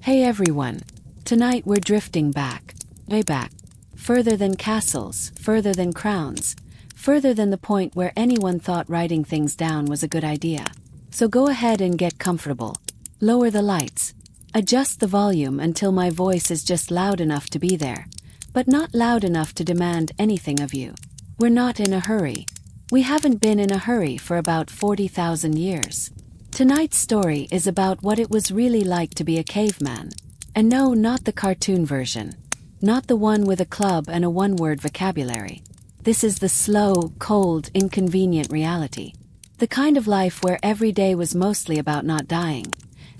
Hey everyone. Tonight we're drifting back, way back. Further than castles, further than crowns, further than the point where anyone thought writing things down was a good idea. So go ahead and get comfortable. Lower the lights. Adjust the volume until my voice is just loud enough to be there, but not loud enough to demand anything of you. We're not in a hurry. We haven't been in a hurry for about 40,000 years. Tonight's story is about what it was really like to be a caveman. And no, not the cartoon version. Not the one with a club and a one-word vocabulary. This is the slow, cold, inconvenient reality. The kind of life where every day was mostly about not dying,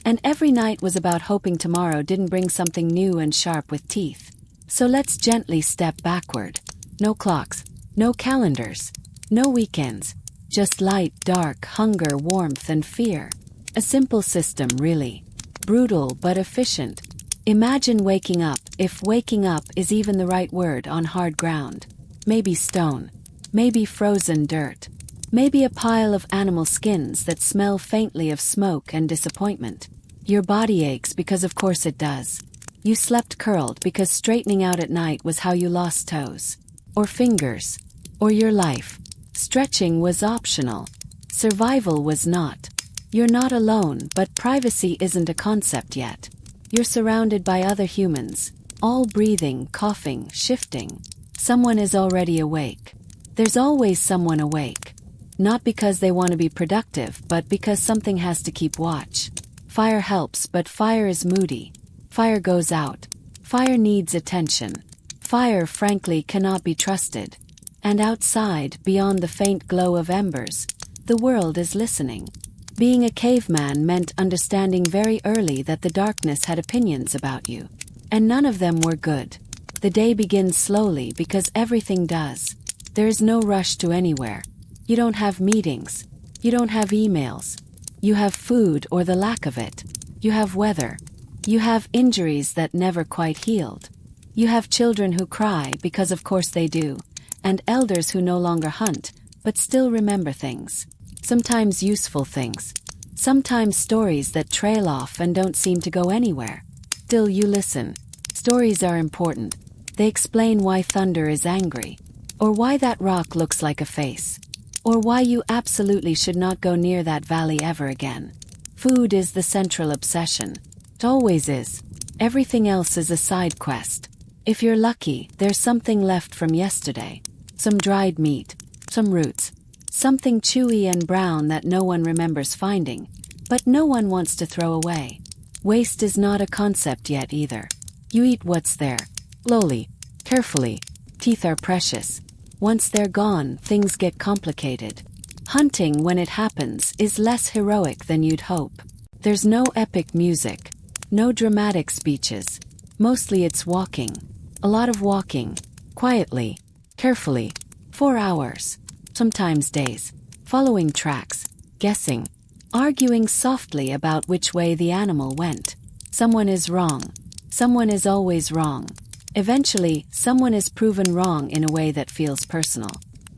and every night was about hoping tomorrow didn't bring something new and sharp with teeth. So let's gently step backward. No clocks, no calendars, no weekends. Just light, dark, hunger, warmth, and fear. A simple system, really. Brutal but efficient. Imagine waking up, if waking up is even the right word, on hard ground. Maybe stone. Maybe frozen dirt. Maybe a pile of animal skins that smell faintly of smoke and disappointment. Your body aches because of course it does. You slept curled because straightening out at night was how you lost toes. Or fingers. Or your life. Stretching was optional. Survival was not. You're not alone, but privacy isn't a concept yet. You're surrounded by other humans, all breathing, coughing, shifting. Someone is already awake. There's always someone awake. Not because they want to be productive, but because something has to keep watch. Fire helps, but fire is moody. Fire goes out. Fire needs attention. Fire, frankly, cannot be trusted. And outside, beyond the faint glow of embers, the world is listening. Being a caveman meant understanding very early that the darkness had opinions about you. And none of them were good. The day begins slowly because everything does. There is no rush to anywhere. You don't have meetings. You don't have emails. You have food or the lack of it. You have weather. You have injuries that never quite healed. You have children who cry because of course they do. And elders who no longer hunt, but still remember things. Sometimes useful things. Sometimes stories that trail off and don't seem to go anywhere. Still you listen. Stories are important. They explain why thunder is angry. Or why that rock looks like a face. Or why you absolutely should not go near that valley ever again. Food is the central obsession. It always is. Everything else is a side quest. If you're lucky, there's something left from yesterday. Some dried meat, some roots, something chewy and brown that no one remembers finding, but no one wants to throw away. Waste is not a concept yet either. You eat what's there, slowly, carefully. Teeth are precious. Once they're gone, things get complicated. Hunting, when it happens, is less heroic than you'd hope. There's no epic music, no dramatic speeches. Mostly it's walking. A lot of walking, quietly. Carefully. 4 hours. Sometimes days. Following tracks. Guessing. Arguing softly about which way the animal went. Someone is wrong. Someone is always wrong. Eventually, someone is proven wrong in a way that feels personal.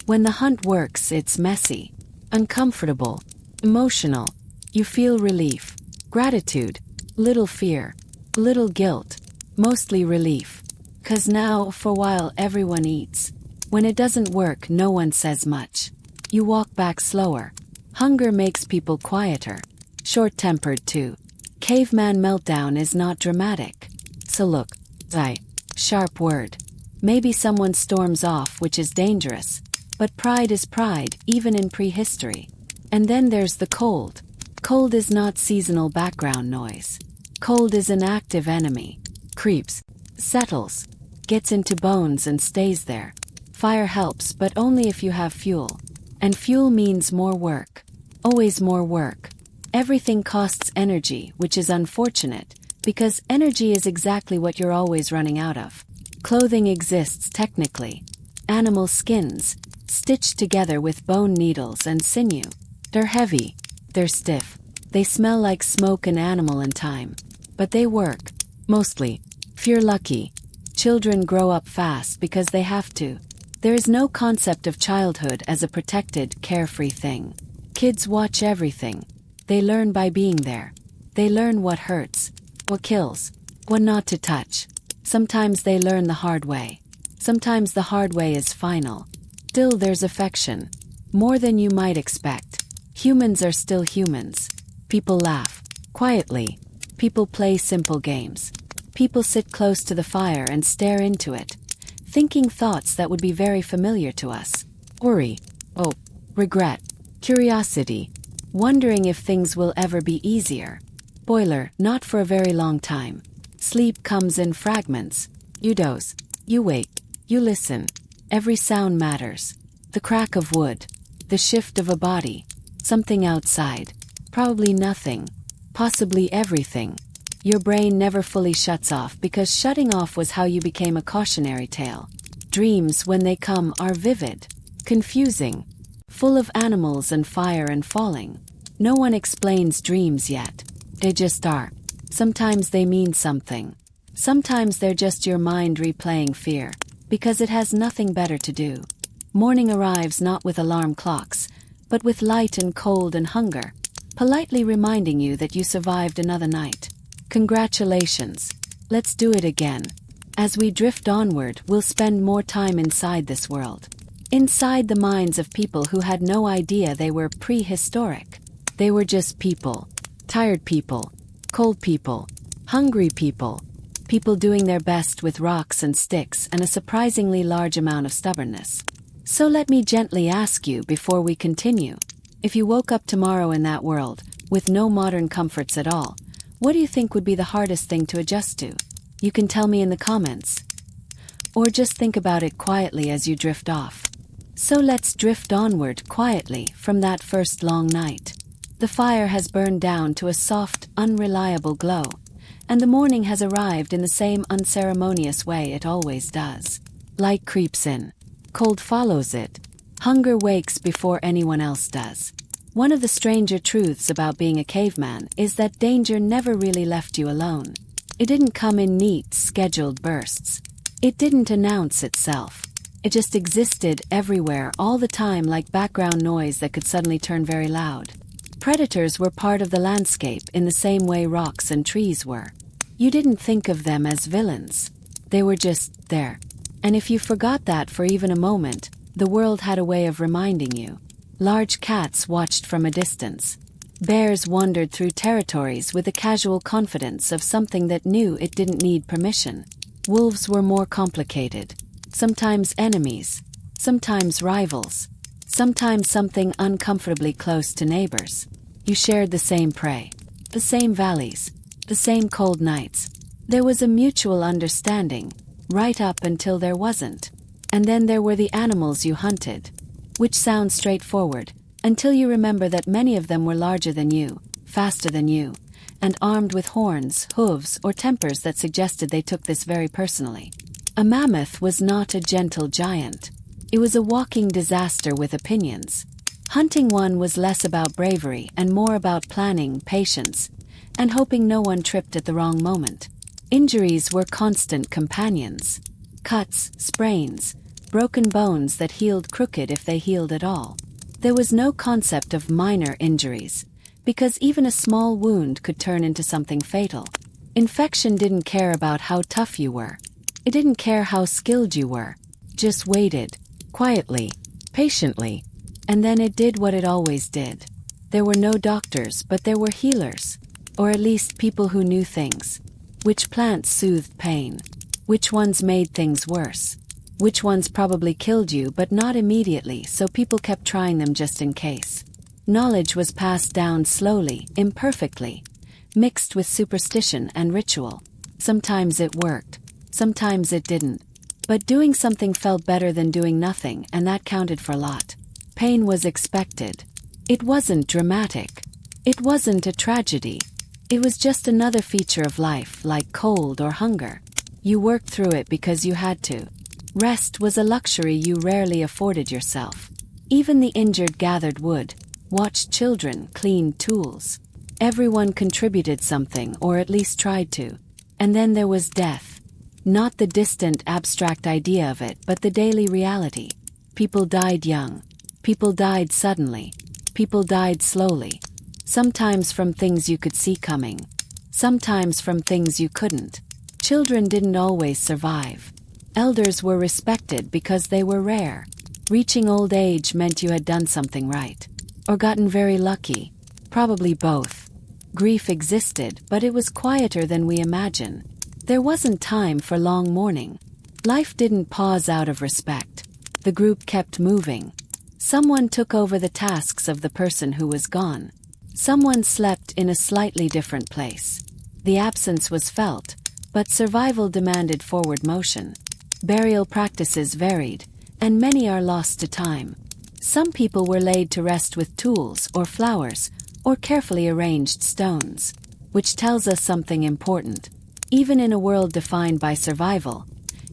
When the hunt works, it's messy. Uncomfortable. Emotional. You feel relief. Gratitude. Little fear. Little guilt. Mostly relief. 'Cause now, for a while, everyone eats. When it doesn't work, no one says much. You walk back slower. Hunger makes people quieter. Short-tempered too. Caveman meltdown is not dramatic. So look, sharp word. Maybe someone storms off, which is dangerous. But pride is pride, even in prehistory. And then there's the cold. Cold is not seasonal background noise. Cold is an active enemy. Creeps. Settles. Gets into bones and stays there. Fire helps, but only if you have fuel. And fuel means more work. Always more work. Everything costs energy, which is unfortunate, because energy is exactly what you're always running out of. Clothing exists technically. Animal skins, stitched together with bone needles and sinew. They're heavy. They're stiff. They smell like smoke and animal and time. But they work. Mostly. If you're lucky. Children grow up fast because they have to. There is no concept of childhood as a protected, carefree thing. Kids watch everything. They learn by being there. They learn what hurts. what kills, what not to touch. Sometimes they learn the hard way. Sometimes the hard way is final. Still there's affection. More than you might expect. Humans are still humans. People laugh. Quietly. People play simple games. People sit close to the fire and stare into it, thinking thoughts that would be very familiar to us. Worry. Hope. Regret. Curiosity. Wondering if things will ever be easier. Spoiler, not for a very long time. Sleep comes in fragments. You doze. You wake. You listen. Every sound matters. The crack of wood. The shift of a body. Something outside. Probably nothing. Possibly everything. Your brain never fully shuts off because shutting off was how you became a cautionary tale. Dreams, when they come, are vivid. Confusing. Full of animals and fire and falling. No one explains dreams yet. They just are. Sometimes they mean something. Sometimes they're just your mind replaying fear, because it has nothing better to do. Morning arrives not with alarm clocks, but with light and cold and hunger, politely reminding you that you survived another night. Congratulations. Let's do it again. As we drift onward, we'll spend more time inside this world. Inside the minds of people who had no idea they were prehistoric. They were just people. Tired people. Cold people. Hungry people. People doing their best with rocks and sticks and a surprisingly large amount of stubbornness. So let me gently ask you before we continue. If you woke up tomorrow in that world, with no modern comforts at all, what do you think would be the hardest thing to adjust to? You can tell me in the comments. Or just think about it quietly as you drift off. So let's drift onward quietly from that first long night. The fire has burned down to a soft, unreliable glow, and the morning has arrived in the same unceremonious way it always does. Light creeps in. Cold follows it. Hunger wakes before anyone else does. One of the stranger truths about being a caveman is that danger never really left you alone. It didn't come in neat, scheduled bursts. It didn't announce itself. It just existed everywhere all the time, like background noise that could suddenly turn very loud. Predators were part of the landscape in the same way rocks and trees were. You didn't think of them as villains. They were just there. And if you forgot that for even a moment, the world had a way of reminding you. Large cats watched from a distance. Bears wandered through territories with the casual confidence of something that knew it didn't need permission. Wolves were more complicated. Sometimes enemies. Sometimes rivals. Sometimes something uncomfortably close to neighbors. You shared the same prey. The same valleys. The same cold nights. There was a mutual understanding, right up until there wasn't. And then there were the animals you hunted. Which sounds straightforward, until you remember that many of them were larger than you, faster than you, and armed with horns, hooves, or tempers that suggested they took this very personally. A mammoth was not a gentle giant. It was a walking disaster with opinions. Hunting one was less about bravery and more about planning, patience, and hoping no one tripped at the wrong moment. Injuries were constant companions. Cuts, sprains, broken bones that healed crooked if they healed at all. There was no concept of minor injuries, because even a small wound could turn into something fatal. Infection didn't care about how tough you were. It didn't care how skilled you were. Just waited, quietly, patiently, and then it did what it always did. There were no doctors, but there were healers, or at least people who knew things. Which plants soothed pain? Which ones made things worse? Which ones probably killed you but not immediately, so people kept trying them just in case. Knowledge was passed down slowly, imperfectly, mixed with superstition and ritual. Sometimes it worked, sometimes it didn't. But doing something felt better than doing nothing, and that counted for a lot. Pain was expected. It wasn't dramatic. It wasn't a tragedy. It was just another feature of life, like cold or hunger. You worked through it because you had to. Rest was a luxury you rarely afforded yourself. Even the injured gathered wood, watched children, cleaned tools. Everyone contributed something, or at least tried to. And then there was death. Not the distant, abstract idea of it, but the daily reality. People died young. People died suddenly. People died slowly. Sometimes from things you could see coming. sometimes from things you couldn't. Children didn't always survive. Elders were respected because they were rare. Reaching old age meant you had done something right. Or gotten very lucky. Probably both. Grief existed, but it was quieter than we imagine. There wasn't time for long mourning. Life didn't pause out of respect. The group kept moving. Someone took over the tasks of the person who was gone. Someone slept in a slightly different place. The absence was felt, but survival demanded forward motion. Burial practices varied, and many are lost to time. Some people were laid to rest with tools or flowers, or carefully arranged stones, which tells us something important. Even in a world defined by survival,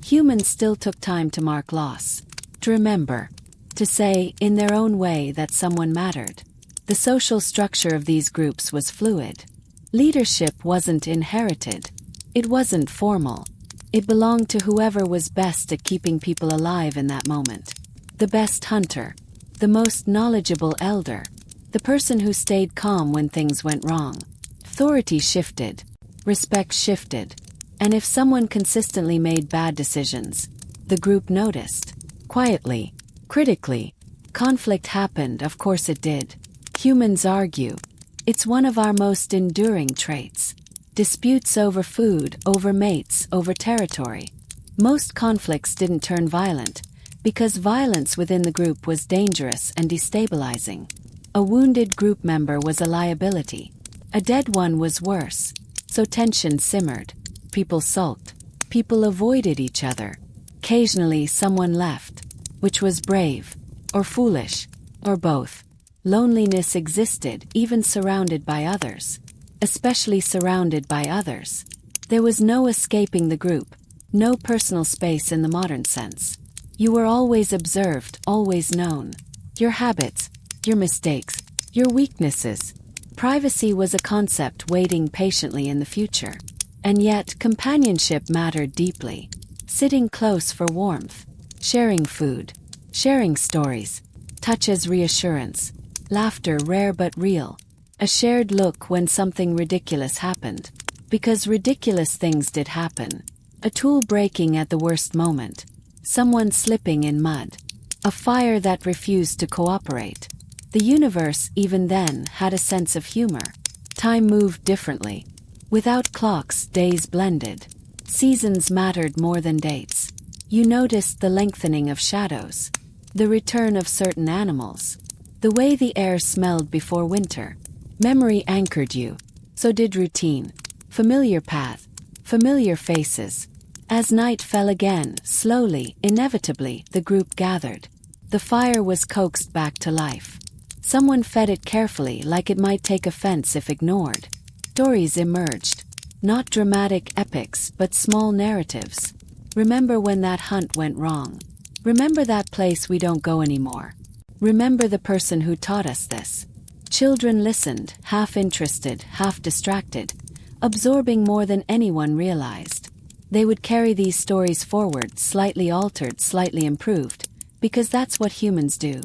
humans still took time to mark loss, to remember, to say, in their own way, that someone mattered. The social structure of these groups was fluid. Leadership wasn't inherited. It wasn't formal. It belonged to whoever was best at keeping people alive in that moment. The best hunter, the most knowledgeable elder, the person who stayed calm when things went wrong. Authority shifted, respect shifted, and if someone consistently made bad decisions, the group noticed. Quietly, critically, conflict happened, of course it did. Humans argue. It's one of our most enduring traits. Disputes over food, over mates, over territory. Most conflicts didn't turn violent, because violence within the group was dangerous and destabilizing. A wounded group member was a liability. A dead one was worse. So tension simmered. People sulked. People avoided each other. Occasionally someone left, which was brave, or foolish, or both. Loneliness existed, even surrounded by others. Especially surrounded by others. There was no escaping the group, no personal space in the modern sense. You were always observed, always known. Your habits, your mistakes, your weaknesses. Privacy was a concept waiting patiently in the future. And yet, companionship mattered deeply. Sitting close for warmth, sharing food, sharing stories, touch as reassurance, laughter rare but real. A shared look when something ridiculous happened. Because ridiculous things did happen. A tool breaking at the worst moment. Someone slipping in mud. A fire that refused to cooperate. The universe, even then, had a sense of humor. Time moved differently. Without clocks, days blended. Seasons mattered more than dates. You noticed the lengthening of shadows. The return of certain animals. The way the air smelled before winter. Memory anchored you. So did routine. Familiar path. Familiar faces. As night fell again, slowly, inevitably, the group gathered. The fire was coaxed back to life. Someone fed it carefully, like it might take offense if ignored. Stories emerged. Not dramatic epics, but small narratives. Remember when that hunt went wrong. Remember that place we don't go anymore. Remember the person who taught us this. Children listened, half interested, half distracted, absorbing more than anyone realized. They would carry these stories forward, slightly altered, slightly improved, because that's what humans do.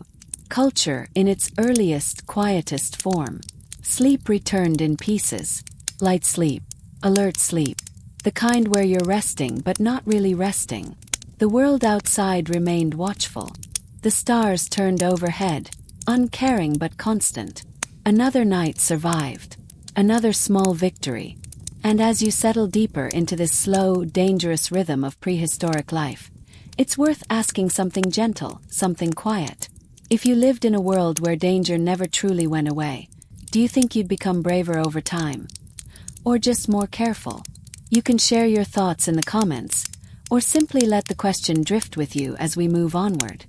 Culture, in its earliest, quietest form. Sleep returned in pieces. Light sleep, alert sleep, the kind where you're resting but not really resting. The world outside remained watchful. The stars turned overhead, uncaring but constant. Another night survived. Another small victory. And as you settle deeper into this slow, dangerous rhythm of prehistoric life, it's worth asking something gentle, something quiet. If you lived in a world where danger never truly went away, do you think you'd become braver over time? Or just more careful? You can share your thoughts in the comments, or simply let the question drift with you as we move onward.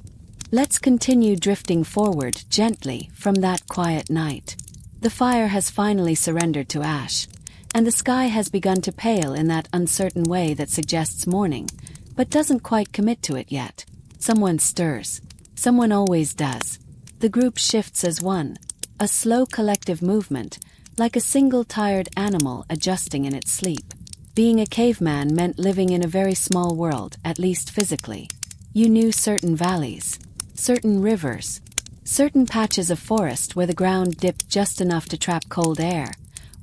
Let's continue drifting forward gently from that quiet night. The fire has finally surrendered to ash, and the sky has begun to pale in that uncertain way that suggests morning, but doesn't quite commit to it yet. Someone stirs. Someone always does. The group shifts as one, a slow collective movement, like a single tired animal adjusting in its sleep. Being a caveman meant living in a very small world, at least physically. You knew certain valleys, certain rivers, certain patches of forest where the ground dipped just enough to trap cold air,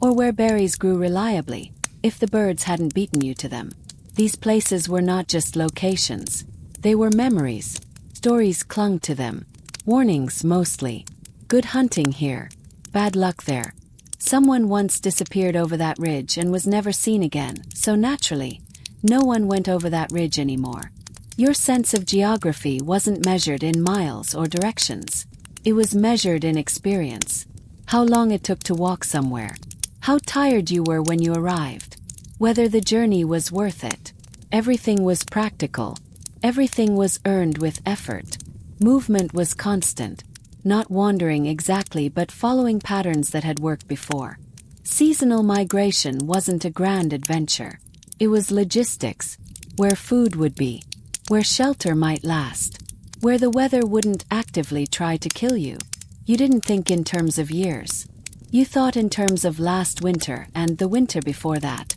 or where berries grew reliably, if the birds hadn't beaten you to them. These places were not just locations. They were memories. Stories clung to them. Warnings mostly. Good hunting here. Bad luck there. Someone once disappeared over that ridge and was never seen again, so naturally, no one went over that ridge anymore. Your sense of geography wasn't measured in miles or directions. It was measured in experience. How long it took to walk somewhere. How tired you were when you arrived. Whether the journey was worth it. Everything was practical. Everything was earned with effort. Movement was constant. Not wandering exactly but following patterns that had worked before. Seasonal migration wasn't a grand adventure. It was logistics. Where food would be. Where shelter might last. Where the weather wouldn't actively try to kill you. You didn't think in terms of years. You thought in terms of last winter and the winter before that.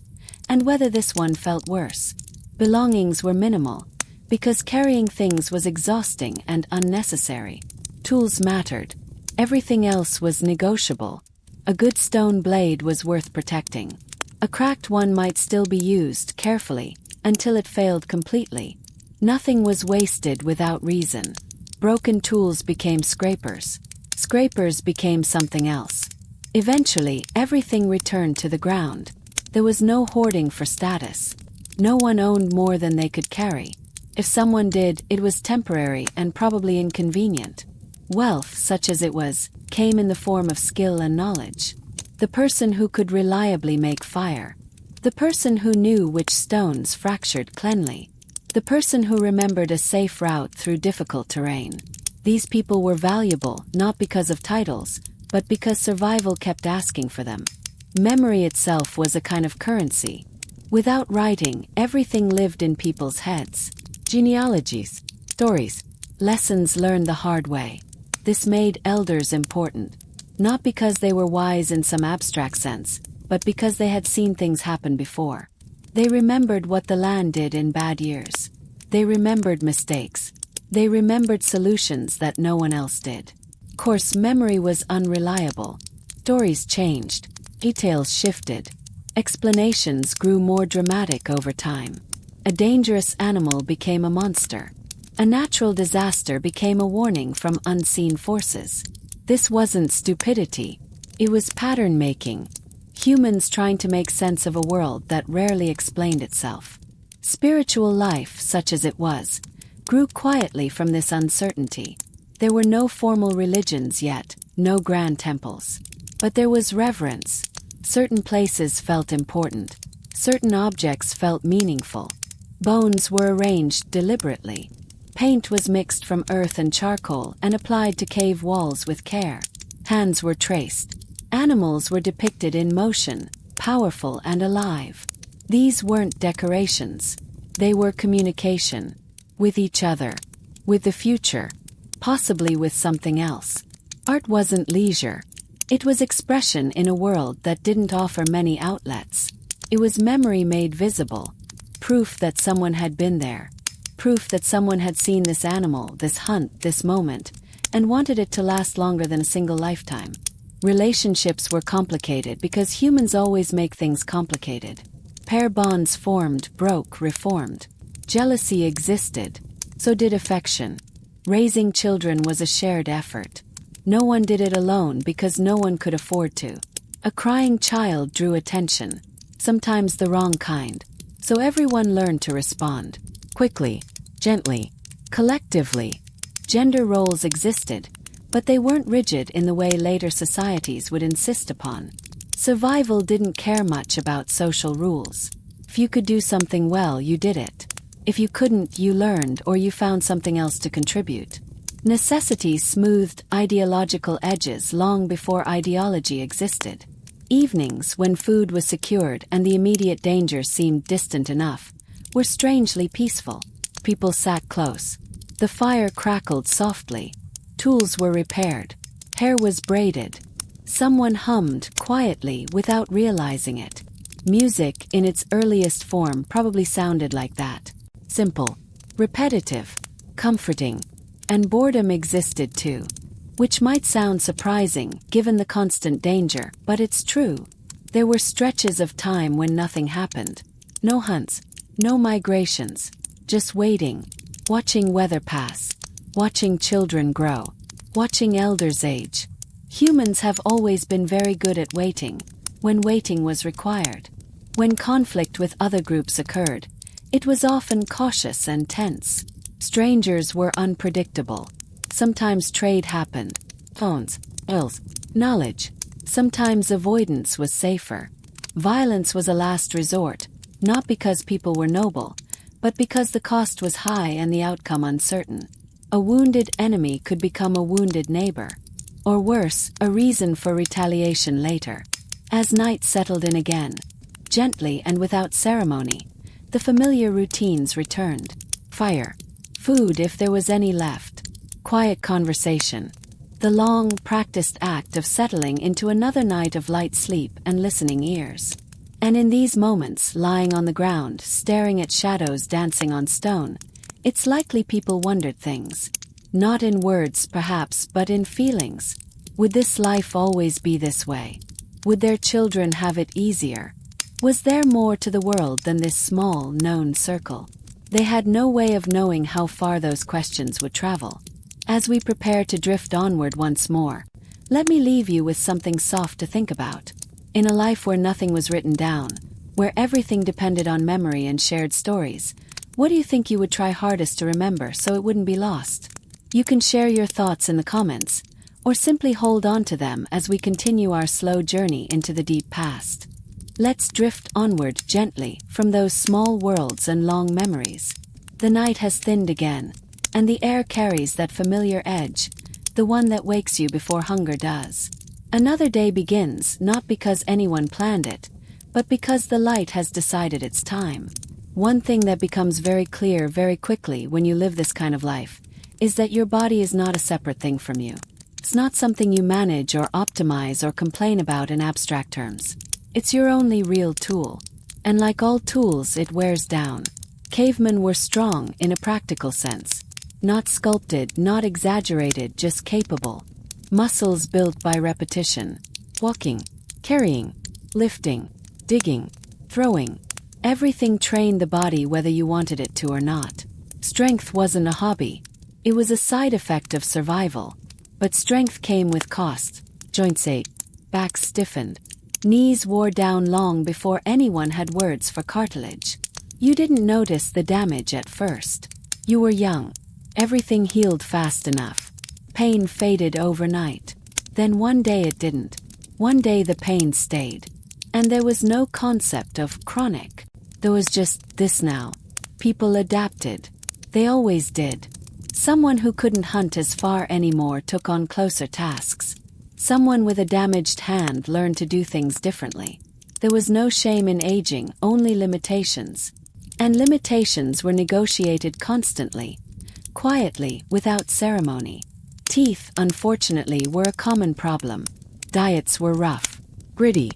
And whether this one felt worse. Belongings were minimal. Because carrying things was exhausting and unnecessary. Tools mattered. Everything else was negotiable. A good stone blade was worth protecting. A cracked one might still be used carefully, until it failed completely. Nothing was wasted without reason. Broken tools became scrapers. Scrapers became something else. Eventually, everything returned to the ground. There was no hoarding for status. No one owned more than they could carry. If someone did, it was temporary and probably inconvenient. Wealth, such as it was, came in the form of skill and knowledge. The person who could reliably make fire. The person who knew which stones fractured cleanly. The person who remembered a safe route through difficult terrain. These people were valuable, not because of titles, but because survival kept asking for them. Memory itself was a kind of currency. Without writing, everything lived in people's heads. Genealogies, stories, lessons learned the hard way. This made elders important, not because they were wise in some abstract sense, but because they had seen things happen before. They remembered what the land did in bad years. They remembered mistakes. They remembered solutions that no one else did. Of course, memory was unreliable. Stories changed. Details shifted. Explanations grew more dramatic over time. A dangerous animal became a monster. A natural disaster became a warning from unseen forces. This wasn't stupidity. It was pattern-making. Humans trying to make sense of a world that rarely explained itself. Spiritual life, such as it was, grew quietly from this uncertainty. There were no formal religions yet, no grand temples. But there was reverence. Certain places felt important. Certain objects felt meaningful. Bones were arranged deliberately. Paint was mixed from earth and charcoal and applied to cave walls with care. Hands were traced. Animals were depicted in motion, powerful and alive. These weren't decorations. They were communication. With each other. With the future. Possibly with something else. Art wasn't leisure. It was expression in a world that didn't offer many outlets. It was memory made visible. Proof that someone had been there. Proof that someone had seen this animal, this hunt, this moment, and wanted it to last longer than a single lifetime. Relationships were complicated because humans always make things complicated. Pair bonds formed, broke, reformed. Jealousy existed. So did affection. Raising children was a shared effort. No one did it alone because no one could afford to. A crying child drew attention, sometimes the wrong kind, so everyone learned to respond. Quickly, gently, collectively. Gender roles existed, but they weren't rigid in the way later societies would insist upon. Survival didn't care much about social rules. If you could do something well, you did it. If you couldn't, you learned or you found something else to contribute. Necessity smoothed ideological edges long before ideology existed. Evenings, when food was secured and the immediate danger seemed distant enough, were strangely peaceful. People sat close. The fire crackled softly. Tools were repaired. Hair was braided. Someone hummed quietly without realizing it. Music, in its earliest form, probably sounded like that. Simple, repetitive, comforting. And boredom existed too. Which might sound surprising, given the constant danger, but it's true. There were stretches of time when nothing happened. No hunts, no migrations, just waiting, watching weather pass, watching children grow, watching elders age. Humans have always been very good at waiting, when waiting was required. When conflict with other groups occurred, it was often cautious and tense. Strangers were unpredictable. Sometimes trade happened. Phones, bills, knowledge. Sometimes avoidance was safer. Violence was a last resort, not because people were noble, but because the cost was high and the outcome uncertain. A wounded enemy could become a wounded neighbor. Or worse, a reason for retaliation later. As night settled in again, gently and without ceremony, the familiar routines returned. Fire, food if there was any left, quiet conversation, the long, practiced act of settling into another night of light sleep and listening ears. And in these moments, lying on the ground, staring at shadows dancing on stone, it's likely people wondered things. Not in words, perhaps, but in feelings. Would this life always be this way? Would their children have it easier? Was there more to the world than this small, known circle? They had no way of knowing how far those questions would travel. As we prepare to drift onward once more, let me leave you with something soft to think about. In a life where nothing was written down, where everything depended on memory and shared stories, what do you think you would try hardest to remember so it wouldn't be lost? You can share your thoughts in the comments, or simply hold on to them as we continue our slow journey into the deep past. Let's drift onward gently from those small worlds and long memories. The night has thinned again, and the air carries that familiar edge, the one that wakes you before hunger does. Another day begins not because anyone planned it, but because the light has decided it's time. One thing that becomes very clear very quickly when you live this kind of life is that your body is not a separate thing from you. It's not something you manage or optimize or complain about in abstract terms. It's your only real tool. And like all tools, it wears down. Cavemen were strong in a practical sense. Not sculpted, not exaggerated, just capable. Muscles built by repetition. Walking, carrying, lifting, digging, throwing. Everything trained the body whether you wanted it to or not. Strength wasn't a hobby. It was a side effect of survival. But strength came with cost. Joints ached, backs stiffened, knees wore down long before anyone had words for cartilage. You didn't notice the damage at first. You were young. Everything healed fast enough. Pain faded overnight. Then one day it didn't. One day the pain stayed. And there was no concept of chronic. There was just this now. People adapted. They always did. Someone who couldn't hunt as far anymore took on closer tasks. Someone with a damaged hand learned to do things differently. There was no shame in aging, only limitations. And limitations were negotiated constantly. Quietly, without ceremony. Teeth, unfortunately, were a common problem. Diets were rough, gritty,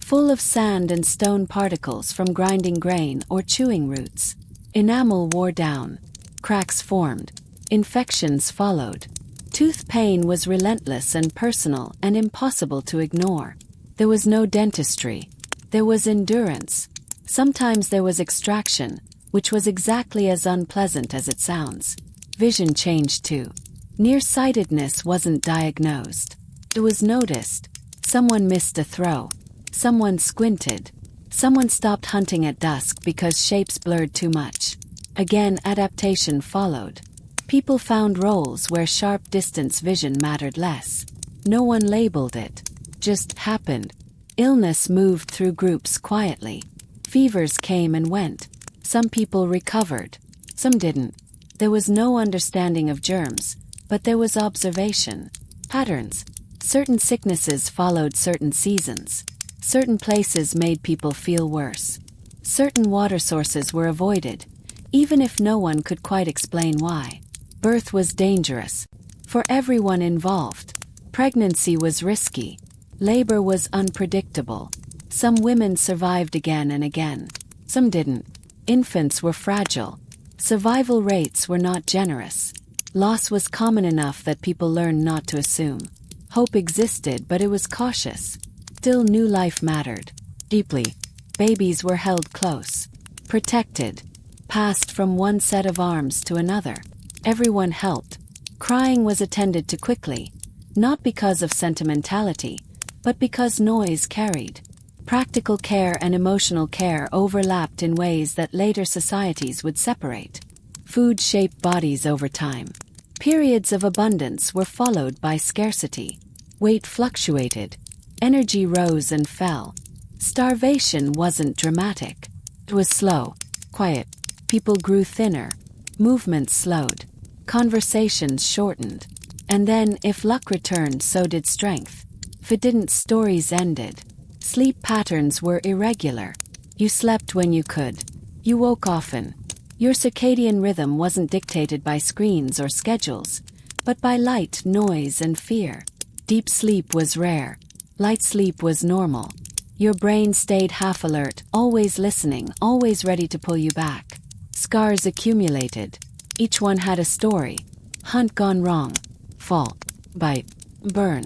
full of sand and stone particles from grinding grain or chewing roots. Enamel wore down. Cracks formed. Infections followed. Tooth pain was relentless and personal and impossible to ignore. There was no dentistry. There was endurance. Sometimes there was extraction, which was exactly as unpleasant as it sounds. Vision changed too. Nearsightedness wasn't diagnosed. It was noticed. Someone missed a throw. Someone squinted. Someone stopped hunting at dusk because shapes blurred too much. Again, adaptation followed. People found roles where sharp distance vision mattered less. No one labeled it. Just happened. Illness moved through groups quietly. Fevers came and went. Some people recovered. Some didn't. There was no understanding of germs, but there was observation. Patterns. Certain sicknesses followed certain seasons. Certain places made people feel worse. Certain water sources were avoided, even if no one could quite explain why. Birth was dangerous. For everyone involved. Pregnancy was risky. Labor was unpredictable. Some women survived again and again. Some didn't. Infants were fragile. Survival rates were not generous. Loss was common enough that people learned not to assume. Hope existed, but it was cautious. Still, new life mattered. deeply. Babies were held close, protected, passed from one set of arms to another. Everyone helped. Crying was attended to quickly, not because of sentimentality, but because noise carried. Practical care and emotional care overlapped in ways that later societies would separate. Food shaped bodies over time. Periods of abundance were followed by scarcity. Weight fluctuated. Energy rose and fell. Starvation wasn't dramatic. It was slow, quiet. People grew thinner. Movements slowed. Conversations shortened. And then, if luck returned, so did strength. If it didn't, stories ended. Sleep patterns were irregular. You slept when you could. You woke often. Your circadian rhythm wasn't dictated by screens or schedules, but by light, noise, and fear. Deep sleep was rare. Light sleep was normal. Your brain stayed half alert, always listening, always ready to pull you back. Scars accumulated. Each one had a story. Hunt gone wrong. Fall. Bite. Burn.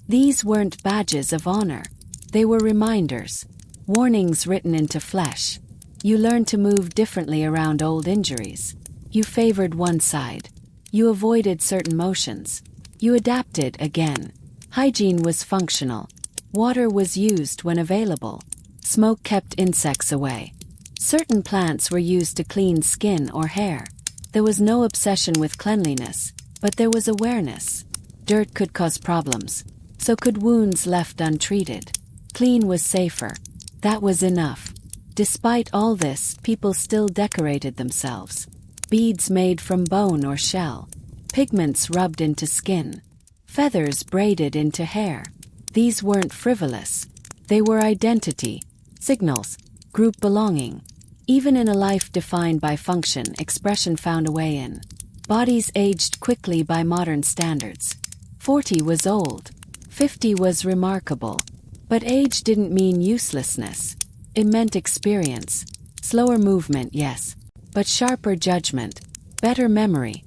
These weren't badges of honor. They were reminders. Warnings written into flesh. You learned to move differently around old injuries. You favored one side. You avoided certain motions. You adapted again. Hygiene was functional. Water was used when available. Smoke kept insects away. Certain plants were used to clean skin or hair. There was no obsession with cleanliness, but there was awareness. Dirt could cause problems. So could wounds left untreated. Clean was safer. That was enough. Despite all this, people still decorated themselves. Beads made from bone or shell. Pigments rubbed into skin. Feathers braided into hair. These weren't frivolous. They were identity, signals, group belonging. Even in a life defined by function, expression found a way in. Bodies aged quickly by modern standards. 40 was old. 50 was remarkable. But age didn't mean uselessness. It meant experience. Slower movement, yes, but sharper judgment, better memory.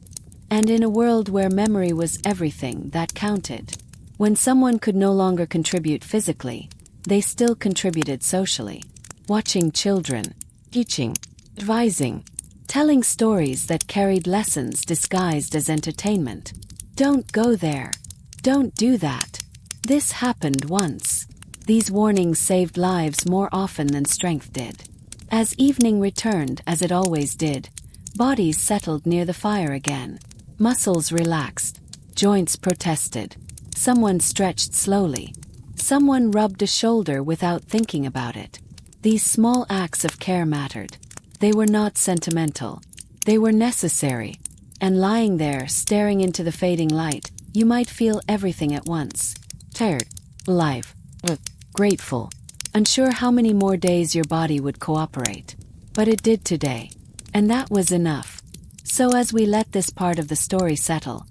And in a world where memory was everything, that counted. When someone could no longer contribute physically, they still contributed socially. Watching children, teaching, advising, telling stories that carried lessons disguised as entertainment. Don't go there. Don't do that. This happened once. These warnings saved lives more often than strength did. As evening returned, as it always did, bodies settled near the fire again. Muscles relaxed. Joints protested. Someone stretched slowly. Someone rubbed a shoulder without thinking about it. These small acts of care mattered. They were not sentimental. They were necessary. And lying there, staring into the fading light, you might feel everything at once. Tired. Alive. Grateful. Unsure how many more days your body would cooperate. But it did today. And that was enough. So as we let this part of the story settle,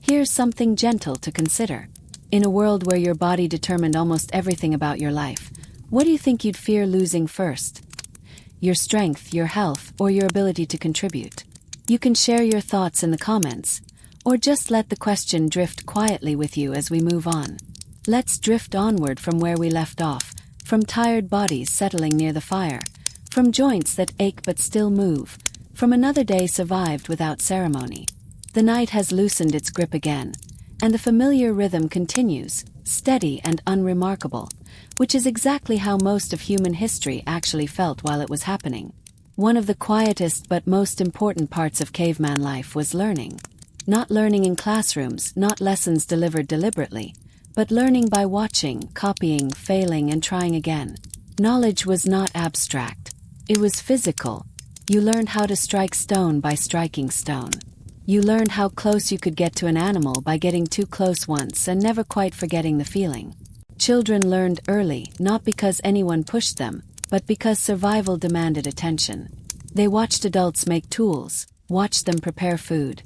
here's something gentle to consider. In a world where your body determined almost everything about your life, what do you think you'd fear losing first? Your strength, your health, or your ability to contribute? You can share your thoughts in the comments, or just let the question drift quietly with you as we move on. Let's drift onward from where we left off, from tired bodies settling near the fire, from joints that ache but still move, from another day survived without ceremony. The night has loosened its grip again, and the familiar rhythm continues, steady and unremarkable, which is exactly how most of human history actually felt while it was happening. One of the quietest but most important parts of caveman life was learning. Not learning in classrooms, not lessons delivered deliberately, but learning by watching, copying, failing, and trying again. Knowledge was not abstract. It was physical. You learned how to strike stone by striking stone. You learned how close you could get to an animal by getting too close once and never quite forgetting the feeling. Children learned early, not because anyone pushed them, but because survival demanded attention. They watched adults make tools, watched them prepare food,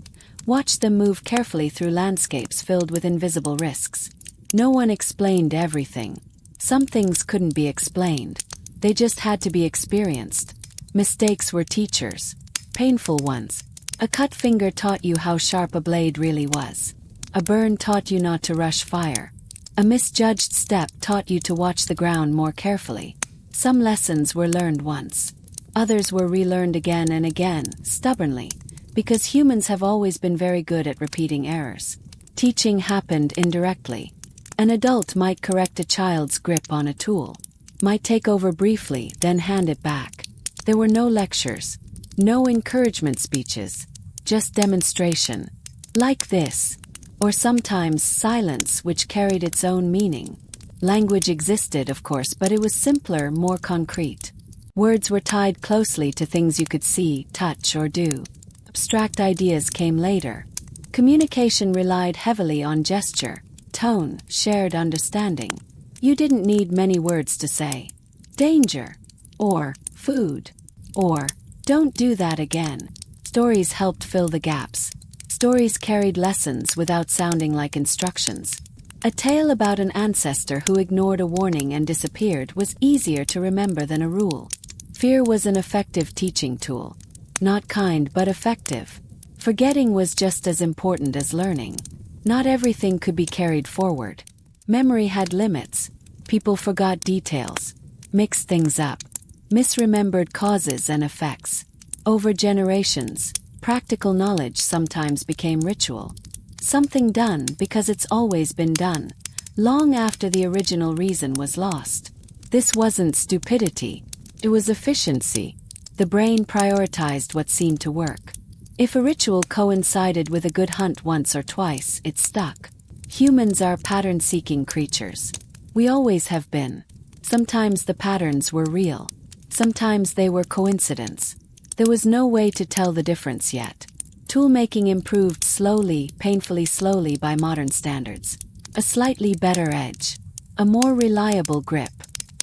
watched them move carefully through landscapes filled with invisible risks. No one explained everything. Some things couldn't be explained. They just had to be experienced. Mistakes were teachers. Painful ones. A cut finger taught you how sharp a blade really was. A burn taught you not to rush fire. A misjudged step taught you to watch the ground more carefully. Some lessons were learned once. Others were relearned again and again, stubbornly, because humans have always been very good at repeating errors. Teaching happened indirectly. An adult might correct a child's grip on a tool, might take over briefly, then hand it back. There were no lectures, no encouragement speeches, just demonstration. Like this. Or sometimes silence, which carried its own meaning. Language existed, of course, but it was simpler, more concrete. Words were tied closely to things you could see, touch, or do. Abstract ideas came later. Communication relied heavily on gesture, tone, shared understanding. You didn't need many words to say, danger, or food, or don't do that again. Stories helped fill the gaps. Stories carried lessons without sounding like instructions. A tale about an ancestor who ignored a warning and disappeared was easier to remember than a rule. Fear was an effective teaching tool. Not kind, but effective. Forgetting was just as important as learning. Not everything could be carried forward. Memory had limits. People forgot details, mixed things up, misremembered causes and effects. Over generations, practical knowledge sometimes became ritual. Something done because it's always been done, long after the original reason was lost. This wasn't stupidity, it was efficiency. The brain prioritized what seemed to work. If a ritual coincided with a good hunt once or twice, it stuck. Humans are pattern-seeking creatures. We always have been. Sometimes the patterns were real. Sometimes they were coincidence. There was no way to tell the difference yet. Tool-making improved slowly, painfully slowly by modern standards. A slightly better edge. A more reliable grip.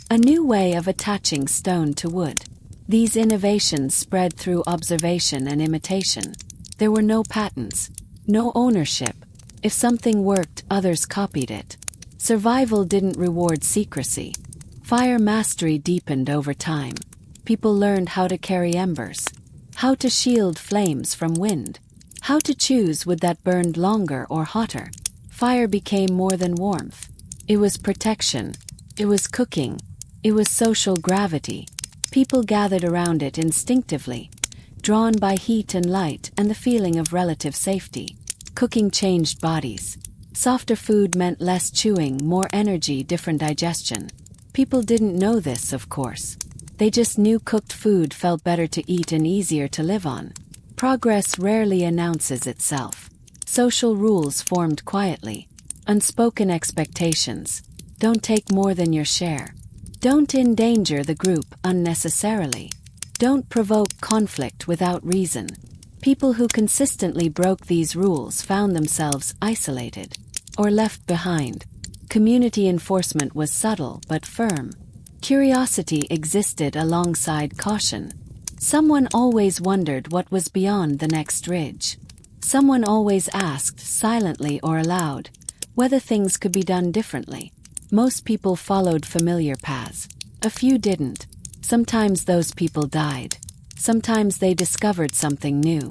A new way of attaching stone to wood. These innovations spread through observation and imitation. There were no patents, no ownership. If something worked, others copied it. Survival didn't reward secrecy. Fire mastery deepened over time. People learned how to carry embers, how to shield flames from wind, how to choose wood that burned longer or hotter. Fire became more than warmth. It was protection. It was cooking. It was social gravity. People gathered around it instinctively, drawn by heat and light and the feeling of relative safety. Cooking changed bodies. Softer food meant less chewing, more energy, different digestion. People didn't know this, of course. They just knew cooked food felt better to eat and easier to live on. Progress rarely announces itself. Social rules formed quietly. Unspoken expectations. Don't take more than your share. Don't endanger the group unnecessarily. Don't provoke conflict without reason. People who consistently broke these rules found themselves isolated or left behind. Community enforcement was subtle but firm. Curiosity existed alongside caution. Someone always wondered what was beyond the next ridge. Someone always asked, silently or aloud, whether things could be done differently. Most people followed familiar paths. A few didn't. Sometimes those people died. Sometimes they discovered something new.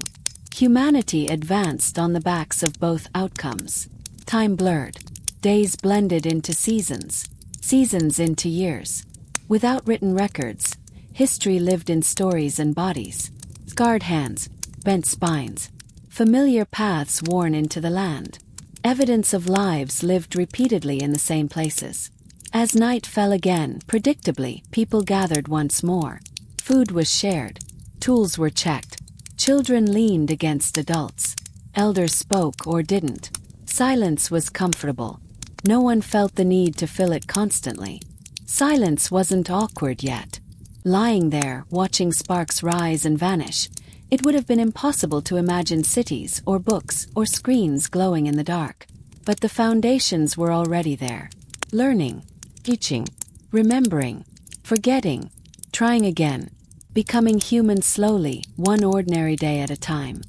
Humanity advanced on the backs of both outcomes. Time blurred. Days blended into seasons. Seasons into years. Without written records, history lived in stories and bodies. Scarred hands, bent spines. Familiar paths worn into the land. Evidence of lives lived repeatedly in the same places. As night fell again, predictably, people gathered once more. Food was shared. Tools were checked. Children leaned against adults. Elders spoke or didn't. Silence was comfortable. No one felt the need to fill it constantly. Silence wasn't awkward yet. Lying there, watching sparks rise and vanish, it would have been impossible to imagine cities or books or screens glowing in the dark. But the foundations were already there. Learning, teaching, remembering, forgetting, trying again, becoming human slowly, one ordinary day at a time.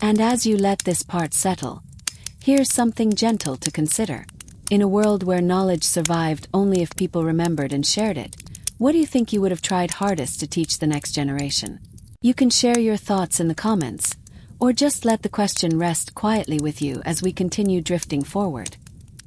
And as you let this part settle, here's something gentle to consider. In a world where knowledge survived only if people remembered and shared it, what do you think you would have tried hardest to teach the next generation? You can share your thoughts in the comments, or just let the question rest quietly with you as we continue drifting forward.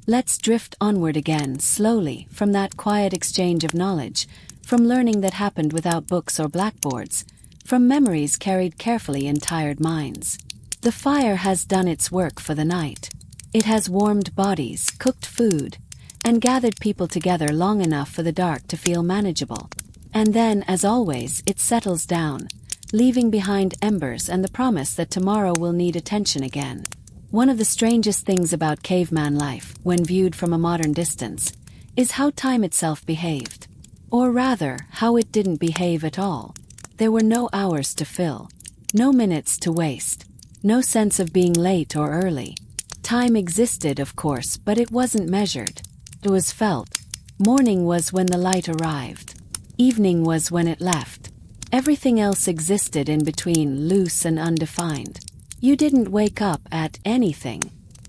Let's drift onward again, slowly, from that quiet exchange of knowledge, from learning that happened without books or blackboards, from memories carried carefully in tired minds. The fire has done its work for the night. It has warmed bodies, cooked food, and gathered people together long enough for the dark to feel manageable. And then, as always, it settles down, leaving behind embers and the promise that tomorrow will need attention again. One of the strangest things about caveman life, when viewed from a modern distance, is how time itself behaved. Or rather, how it didn't behave at all. There were no hours to fill, no minutes to waste, no sense of being late or early. Time existed, of course, but it wasn't measured. It was felt. Morning was when the light arrived. Evening was when it left. Everything else existed in between, loose and undefined. You didn't wake up at anything.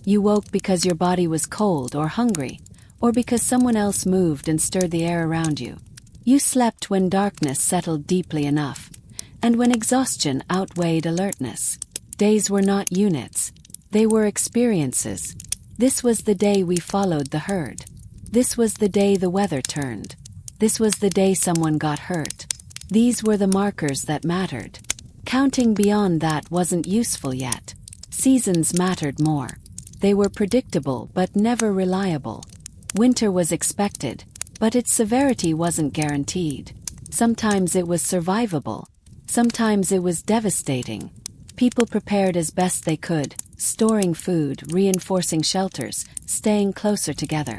You woke because your body was cold or hungry, or because someone else moved and stirred the air around you. You slept when darkness settled deeply enough, and when exhaustion outweighed alertness. Days were not units. They were experiences. This was the day we followed the herd. This was the day the weather turned. This was the day someone got hurt. These were the markers that mattered. Counting beyond that wasn't useful yet. Seasons mattered more. They were predictable but never reliable. Winter was expected, but its severity wasn't guaranteed. Sometimes it was survivable. Sometimes it was devastating. People prepared as best they could, storing food, reinforcing shelters, staying closer together.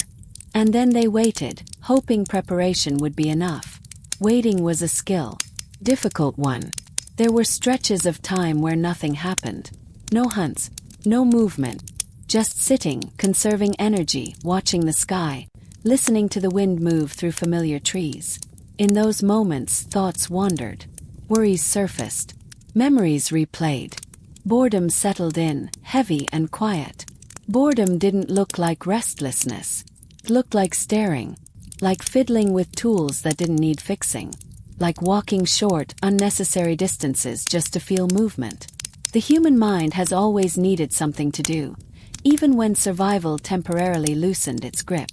And then they waited, hoping preparation would be enough. Waiting was a skill. Difficult one. There were stretches of time where nothing happened. No hunts, no movement. Just sitting, conserving energy, watching the sky, listening to the wind move through familiar trees. In those moments, thoughts wandered. Worries surfaced. Memories replayed. Boredom settled in, heavy and quiet. Boredom didn't look like restlessness. It looked like staring, like fiddling with tools that didn't need fixing, like walking short, unnecessary distances just to feel movement. The human mind has always needed something to do, even when survival temporarily loosened its grip.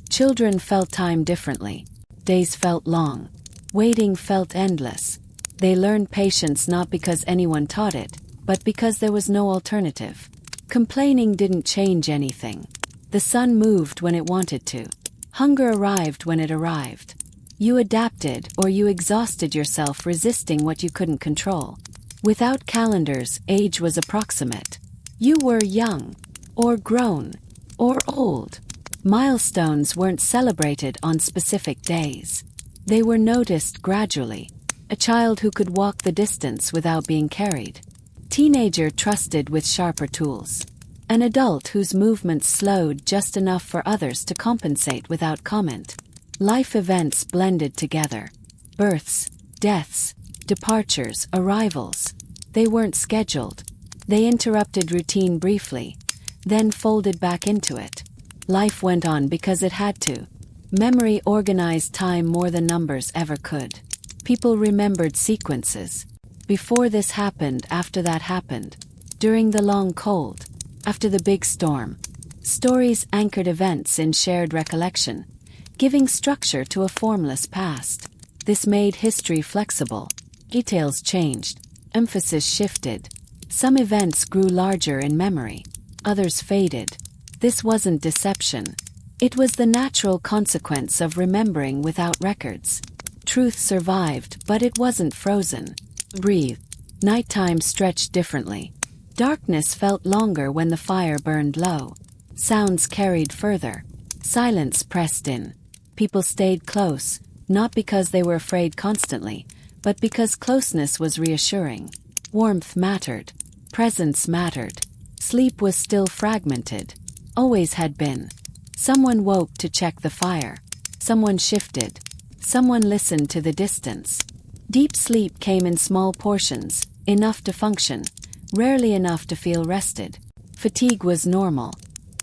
Children felt time differently. Days felt long. Waiting felt endless. They learned patience not because anyone taught it, but because there was no alternative. Complaining didn't change anything. The sun moved when it wanted to. Hunger arrived when it arrived. You adapted or you exhausted yourself resisting what you couldn't control. Without calendars, age was approximate. You were young, or grown, or old. Milestones weren't celebrated on specific days. They were noticed gradually. A child who could walk the distance without being carried. Teenager trusted with sharper tools. An adult whose movements slowed just enough for others to compensate without comment. Life events blended together. Births, deaths, departures, arrivals. They weren't scheduled. They interrupted routine briefly, then folded back into it. Life went on because it had to. Memory organized time more than numbers ever could. People remembered sequences. Before this happened, after that happened. During the long cold. After the big storm. Stories anchored events in shared recollection, giving structure to a formless past. This made history flexible. Details changed. Emphasis shifted. Some events grew larger in memory. Others faded. This wasn't deception. It was the natural consequence of remembering without records. Truth survived, but it wasn't frozen. Breathe. Nighttime stretched differently. Darkness felt longer when the fire burned low. Sounds carried further. Silence pressed in. People stayed close, not because they were afraid constantly, but because closeness was reassuring. Warmth mattered. Presence mattered. Sleep was still fragmented. Always had been. Someone woke to check the fire. Someone shifted. Someone listened to the distance. Deep sleep came in small portions, enough to function, rarely enough to feel rested. Fatigue was normal.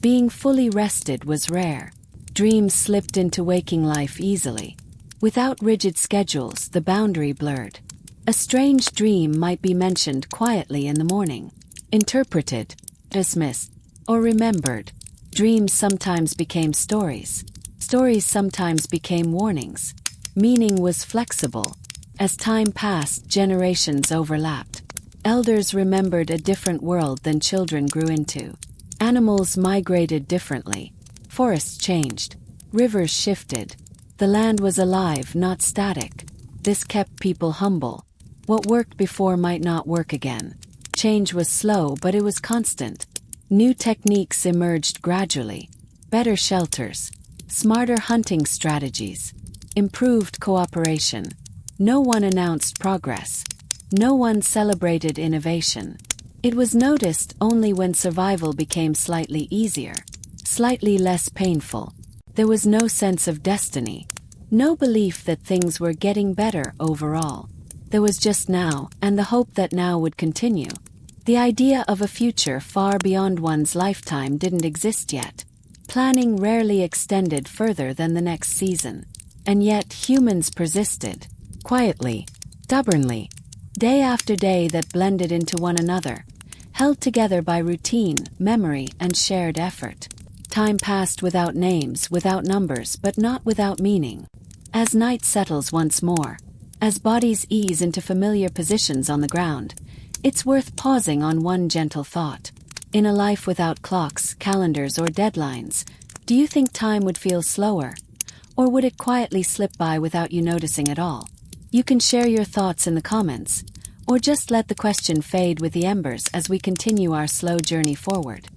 Being fully rested was rare. Dreams slipped into waking life easily. Without rigid schedules, the boundary blurred. A strange dream might be mentioned quietly in the morning. Interpreted, dismissed, or remembered. Dreams sometimes became stories. Stories sometimes became warnings. Meaning was flexible. As time passed, generations overlapped. Elders remembered a different world than children grew into. Animals migrated differently. Forests changed. Rivers shifted. The land was alive, not static. This kept people humble. What worked before might not work again. Change was slow, but it was constant. New techniques emerged gradually. Better shelters. Smarter hunting strategies. Improved cooperation. No one announced progress. No one celebrated innovation. It was noticed only when survival became slightly easier, slightly less painful. There was no sense of destiny, no belief that things were getting better overall. There was just now, and the hope that now would continue. The idea of a future far beyond one's lifetime didn't exist yet. Planning rarely extended further than the next season. And yet humans persisted, quietly, stubbornly, day after day that blended into one another, held together by routine, memory, and shared effort. Time passed without names, without numbers, but not without meaning. As night settles once more, as bodies ease into familiar positions on the ground, it's worth pausing on one gentle thought. In a life without clocks, calendars, or deadlines, do you think time would feel slower? Or would it quietly slip by without you noticing at all? You can share your thoughts in the comments, or just let the question fade with the embers as we continue our slow journey forward.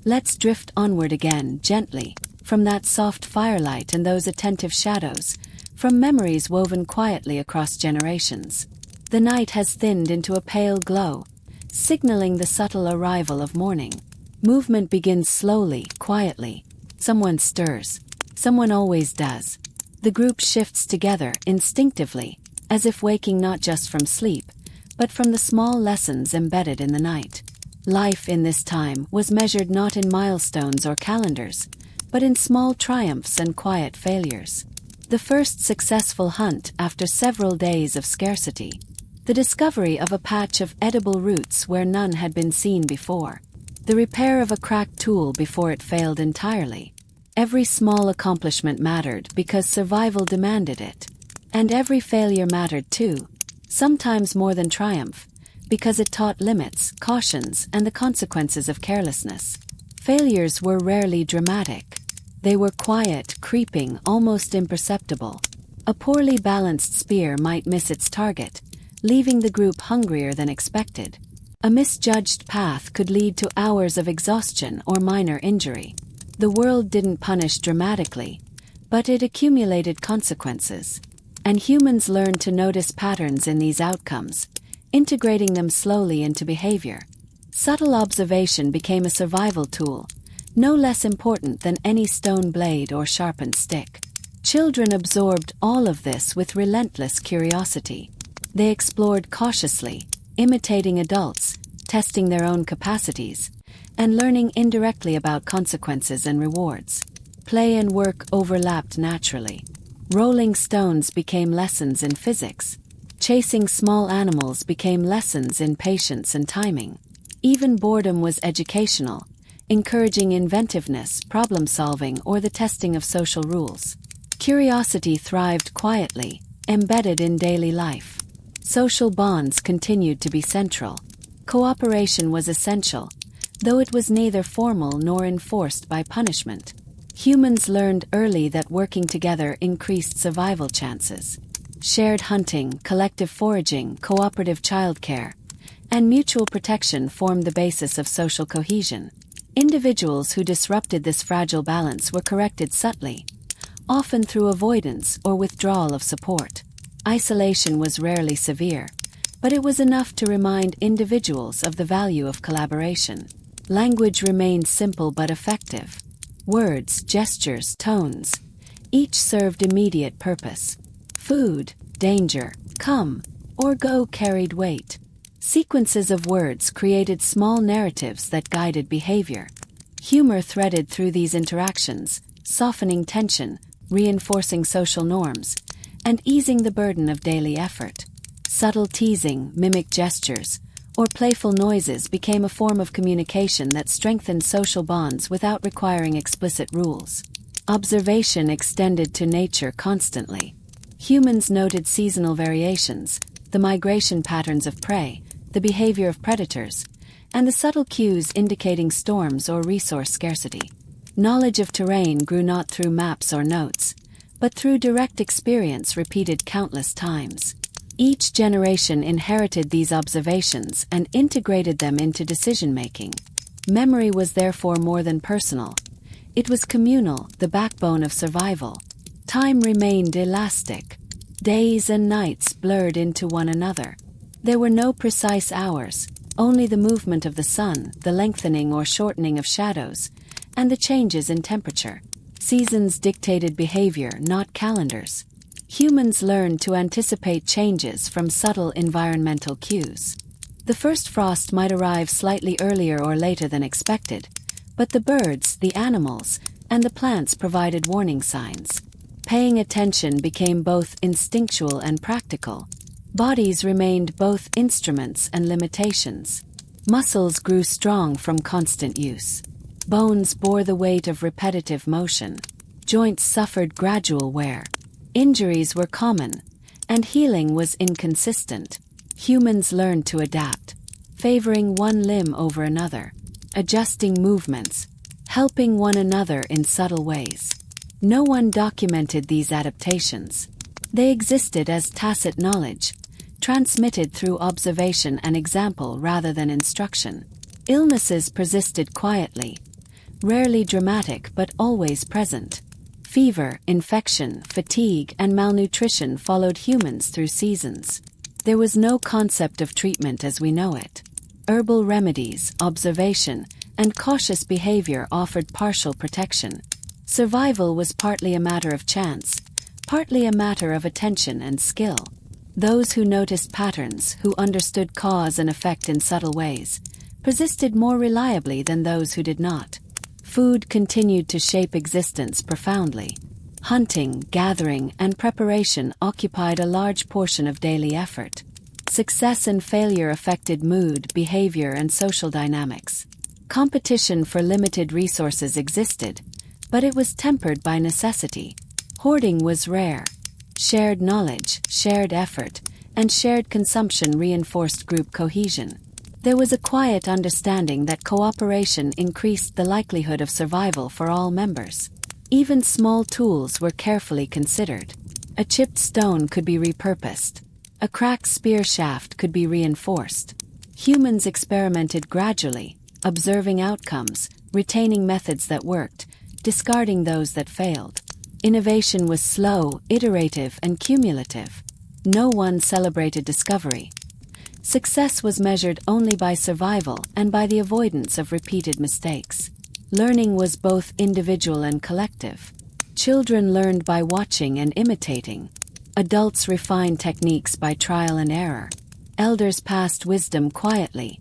Let's drift onward again, gently, from that soft firelight and those attentive shadows, from memories woven quietly across generations. The night has thinned into a pale glow, signaling the subtle arrival of morning. Movement begins slowly, quietly. Someone stirs. Someone always does. The group shifts together, instinctively, as if waking not just from sleep, but from the small lessons embedded in the night. Life in this time was measured not in milestones or calendars, but in small triumphs and quiet failures. The first successful hunt after several days of scarcity. The discovery of a patch of edible roots where none had been seen before. The repair of a cracked tool before it failed entirely. Every small accomplishment mattered because survival demanded it. And every failure mattered too, sometimes more than triumph, because it taught limits, cautions, and the consequences of carelessness. Failures were rarely dramatic. They were quiet, creeping, almost imperceptible. A poorly balanced spear might miss its target, leaving the group hungrier than expected. A misjudged path could lead to hours of exhaustion or minor injury. The world didn't punish dramatically, but it accumulated consequences. And humans learned to notice patterns in these outcomes, integrating them slowly into behavior. Subtle observation became a survival tool, no less important than any stone blade or sharpened stick. Children absorbed all of this with relentless curiosity. They explored cautiously, imitating adults, testing their own capacities, and learning indirectly about consequences and rewards. Play and work overlapped naturally. Rolling stones became lessons in physics. Chasing small animals became lessons in patience and timing. Even boredom was educational, encouraging inventiveness, problem-solving, or the testing of social rules. Curiosity thrived quietly, embedded in daily life. Social bonds continued to be central. Cooperation was essential, though it was neither formal nor enforced by punishment. Humans learned early that working together increased survival chances. Shared hunting, collective foraging, cooperative childcare, and mutual protection formed the basis of social cohesion. Individuals who disrupted this fragile balance were corrected subtly, often through avoidance or withdrawal of support. Isolation was rarely severe, but it was enough to remind individuals of the value of collaboration. Language remained simple but effective. Words, gestures, tones, each served immediate purpose. Food, danger, come, or go carried weight. Sequences of words created small narratives that guided behavior. Humor threaded through these interactions, softening tension, reinforcing social norms, and easing the burden of daily effort. Subtle teasing, mimic gestures, or playful noises became a form of communication that strengthened social bonds without requiring explicit rules. Observation extended to nature constantly. Humans noted seasonal variations, the migration patterns of prey, the behavior of predators, and the subtle cues indicating storms or resource scarcity. Knowledge of terrain grew not through maps or notes, but through direct experience repeated countless times. Each generation inherited these observations and integrated them into decision-making. Memory was therefore more than personal. It was communal, the backbone of survival. Time remained elastic. Days and nights blurred into one another. There were no precise hours, only the movement of the sun, the lengthening or shortening of shadows, and the changes in temperature. Seasons dictated behavior, not calendars. Humans learned to anticipate changes from subtle environmental cues. The first frost might arrive slightly earlier or later than expected, but the birds, the animals, and the plants provided warning signs. Paying attention became both instinctual and practical. Bodies remained both instruments and limitations. Muscles grew strong from constant use. Bones bore the weight of repetitive motion. Joints suffered gradual wear. Injuries were common, and healing was inconsistent. Humans learned to adapt, favoring one limb over another, adjusting movements, helping one another in subtle ways. No one documented these adaptations. They existed as tacit knowledge, transmitted through observation and example rather than instruction. Illnesses persisted quietly, rarely dramatic but always present. Fever, infection, fatigue, and malnutrition followed humans through seasons. There was no concept of treatment as we know it. Herbal remedies, observation, and cautious behavior offered partial protection. Survival was partly a matter of chance, partly a matter of attention and skill. Those who noticed patterns, who understood cause and effect in subtle ways, persisted more reliably than those who did not. Food continued to shape existence profoundly. Hunting, gathering, and preparation occupied a large portion of daily effort. Success and failure affected mood, behavior, and social dynamics. Competition for limited resources existed, but it was tempered by necessity. Hoarding was rare. Shared knowledge, shared effort, and shared consumption reinforced group cohesion. There was a quiet understanding that cooperation increased the likelihood of survival for all members. Even small tools were carefully considered. A chipped stone could be repurposed. A cracked spear shaft could be reinforced. Humans experimented gradually, observing outcomes, retaining methods that worked, discarding those that failed. Innovation was slow, iterative, and cumulative. No one celebrated discovery. Success was measured only by survival and by the avoidance of repeated mistakes. Learning was both individual and collective. Children learned by watching and imitating. Adults refined techniques by trial and error. Elders passed wisdom quietly,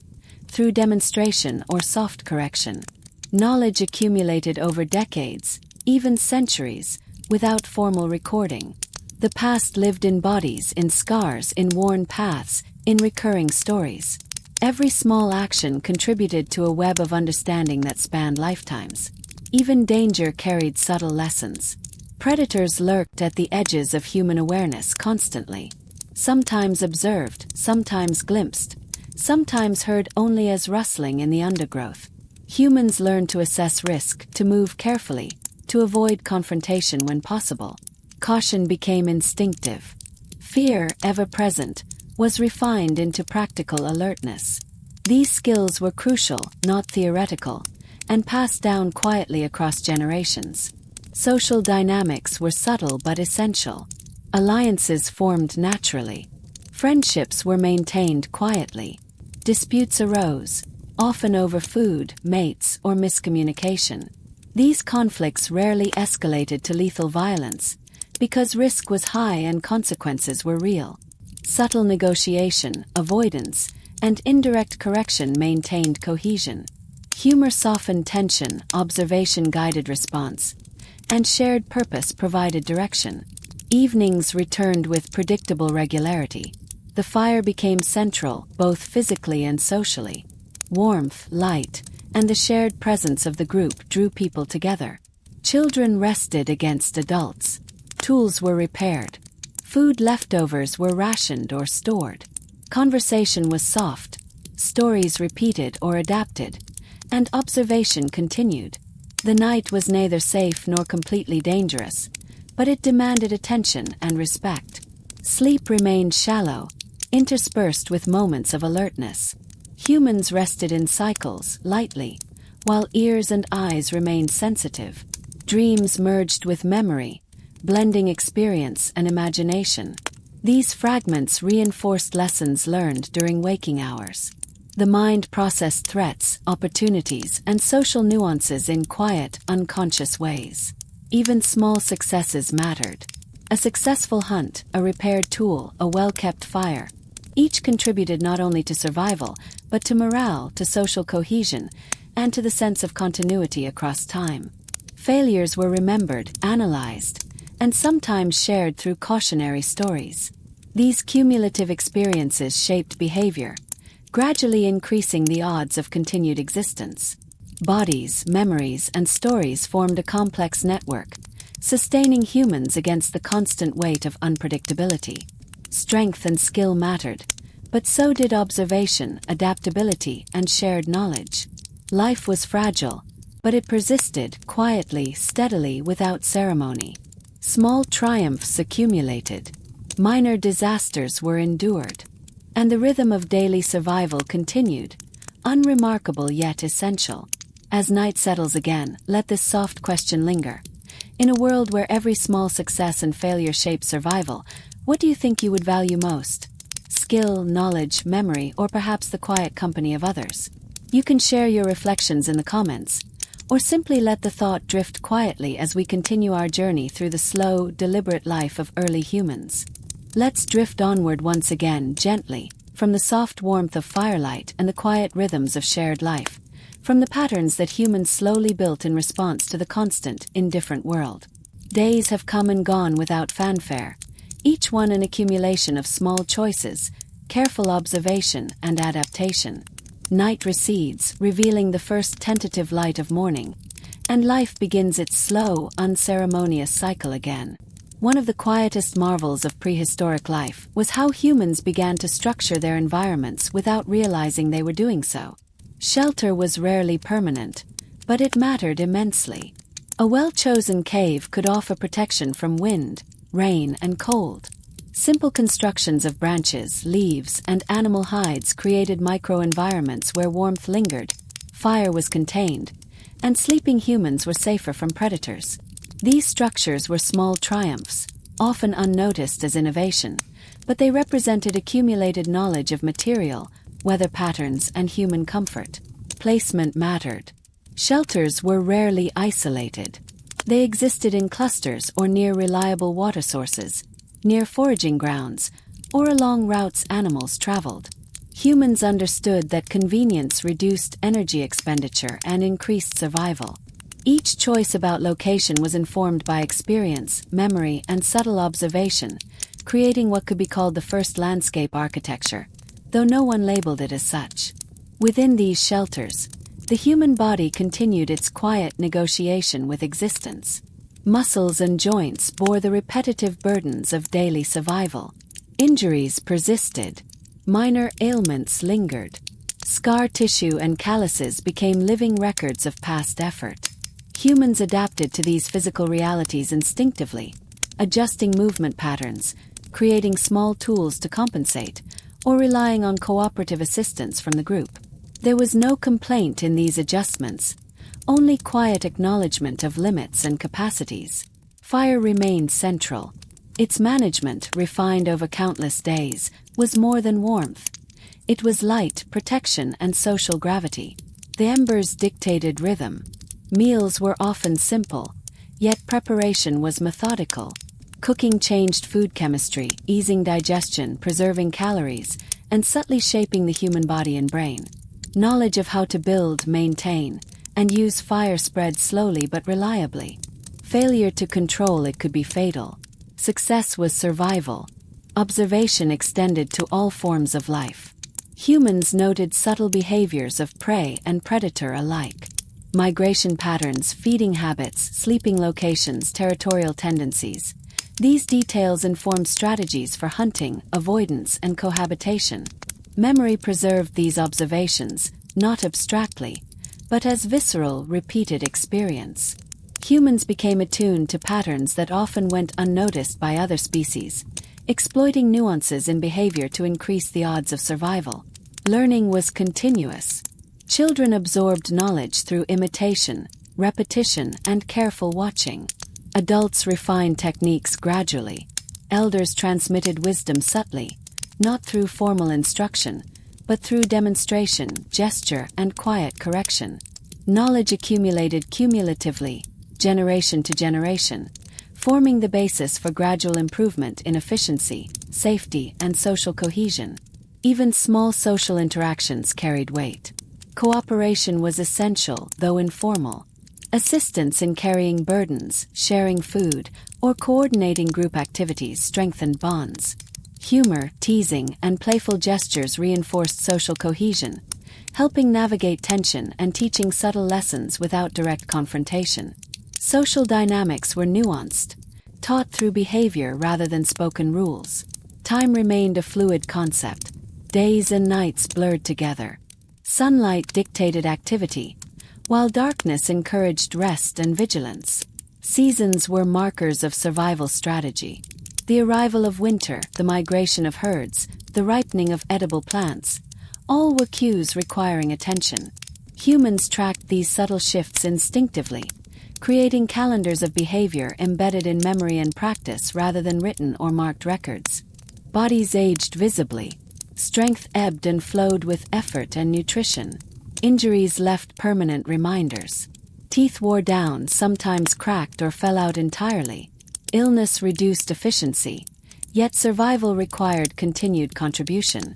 through demonstration or soft correction. Knowledge accumulated over decades, even centuries, without formal recording. The past lived in bodies, in scars, in worn paths, in recurring stories. Every small action contributed to a web of understanding that spanned lifetimes. Even danger carried subtle lessons. Predators lurked at the edges of human awareness constantly. Sometimes observed, sometimes glimpsed, sometimes heard only as rustling in the undergrowth. Humans learned to assess risk, to move carefully, to avoid confrontation when possible. Caution became instinctive. Fear, ever present, was refined into practical alertness. These skills were crucial, not theoretical, and passed down quietly across generations. Social dynamics were subtle but essential. Alliances formed naturally. Friendships were maintained quietly. Disputes arose, often over food, mates, or miscommunication. These conflicts rarely escalated to lethal violence, because risk was high and consequences were real. Subtle negotiation, avoidance, and indirect correction maintained cohesion. Humor softened tension, observation guided response, and shared purpose provided direction. Evenings returned with predictable regularity. The fire became central, both physically and socially. Warmth, light, and the shared presence of the group drew people together. Children rested against adults. Tools were repaired. Food leftovers were rationed or stored. Conversation was soft, stories repeated or adapted, and observation continued. The night was neither safe nor completely dangerous, but it demanded attention and respect. Sleep remained shallow, interspersed with moments of alertness. Humans rested in cycles, lightly, while ears and eyes remained sensitive. Dreams merged with memory, blending experience and imagination. These fragments reinforced lessons learned during waking hours. The mind processed threats, opportunities, and social nuances in quiet, unconscious ways. Even small successes mattered. A successful hunt, a repaired tool, a well-kept fire. Each contributed not only to survival, but to morale, to social cohesion, and to the sense of continuity across time. Failures were remembered, analyzed, and sometimes shared through cautionary stories. These cumulative experiences shaped behavior, gradually increasing the odds of continued existence. Bodies, memories, and stories formed a complex network, sustaining humans against the constant weight of unpredictability. Strength and skill mattered, but so did observation, adaptability, and shared knowledge. Life was fragile, but it persisted, quietly, steadily, without ceremony. Small triumphs accumulated. Minor disasters were endured. And the rhythm of daily survival continued, unremarkable yet essential. As night settles again, let this soft question linger. In a world where every small success and failure shapes survival, what do you think you would value most? Skill, knowledge, memory, or perhaps the quiet company of others? You can share your reflections in the comments, or simply let the thought drift quietly as we continue our journey through the slow, deliberate life of early humans. Let's drift onward once again, gently, from the soft warmth of firelight and the quiet rhythms of shared life, from the patterns that humans slowly built in response to the constant, indifferent world. Days have come and gone without fanfare, each one an accumulation of small choices, careful observation, and adaptation. Night recedes, revealing the first tentative light of morning, and life begins its slow, unceremonious cycle again. One of the quietest marvels of prehistoric life was how humans began to structure their environments without realizing they were doing so. Shelter was rarely permanent, but it mattered immensely. A well-chosen cave could offer protection from wind, rain, and cold. Simple constructions of branches, leaves, and animal hides created micro-environments where warmth lingered, fire was contained, and sleeping humans were safer from predators. These structures were small triumphs, often unnoticed as innovation, but they represented accumulated knowledge of material, weather patterns, and human comfort. Placement mattered. Shelters were rarely isolated. They existed in clusters or near reliable water sources, near foraging grounds, or along routes animals traveled. Humans understood that convenience reduced energy expenditure and increased survival. Each choice about location was informed by experience, memory, and subtle observation, creating what could be called the first landscape architecture, though no one labeled it as such. Within these shelters, the human body continued its quiet negotiation with existence. Muscles and joints bore the repetitive burdens of daily survival. Injuries persisted. Minor ailments lingered. Scar tissue and calluses became living records of past effort. Humans adapted to these physical realities instinctively, adjusting movement patterns, creating small tools to compensate, or relying on cooperative assistance from the group. There was no complaint in these adjustments, only quiet acknowledgement of limits and capacities. Fire remained central. Its management, refined over countless days, was more than warmth. It was light, protection, and social gravity. The embers dictated rhythm. Meals were often simple, yet preparation was methodical. Cooking changed food chemistry, easing digestion, preserving calories, and subtly shaping the human body and brain. Knowledge of how to build, maintain, and use fire spread slowly but reliably. Failure to control it could be fatal. Success was survival. Observation extended to all forms of life. Humans noted subtle behaviors of prey and predator alike. Migration patterns, feeding habits, sleeping locations, territorial tendencies. These details informed strategies for hunting, avoidance, and cohabitation. Memory preserved these observations, not abstractly, but as visceral, repeated experience. Humans became attuned to patterns that often went unnoticed by other species, exploiting nuances in behavior to increase the odds of survival. Learning was continuous. Children absorbed knowledge through imitation, repetition, and careful watching. Adults refined techniques gradually. Elders transmitted wisdom subtly, not through formal instruction, but through demonstration, gesture, and quiet correction. Knowledge accumulated cumulatively, generation to generation, forming the basis for gradual improvement in efficiency, safety, and social cohesion. Even small social interactions carried weight. Cooperation was essential, though informal. Assistance in carrying burdens, sharing food, or coordinating group activities strengthened bonds. Humor, teasing, and playful gestures reinforced social cohesion, helping navigate tension and teaching subtle lessons without direct confrontation. Social dynamics were nuanced, taught through behavior rather than spoken rules. Time remained a fluid concept. Days and nights blurred together. Sunlight dictated activity, while darkness encouraged rest and vigilance. Seasons were markers of survival strategy. The arrival of winter, the migration of herds, the ripening of edible plants, all were cues requiring attention. Humans tracked these subtle shifts instinctively, creating calendars of behavior embedded in memory and practice rather than written or marked records. Bodies aged visibly. Strength ebbed and flowed with effort and nutrition. Injuries left permanent reminders. Teeth wore down, sometimes cracked or fell out entirely. Illness reduced efficiency, yet survival required continued contribution.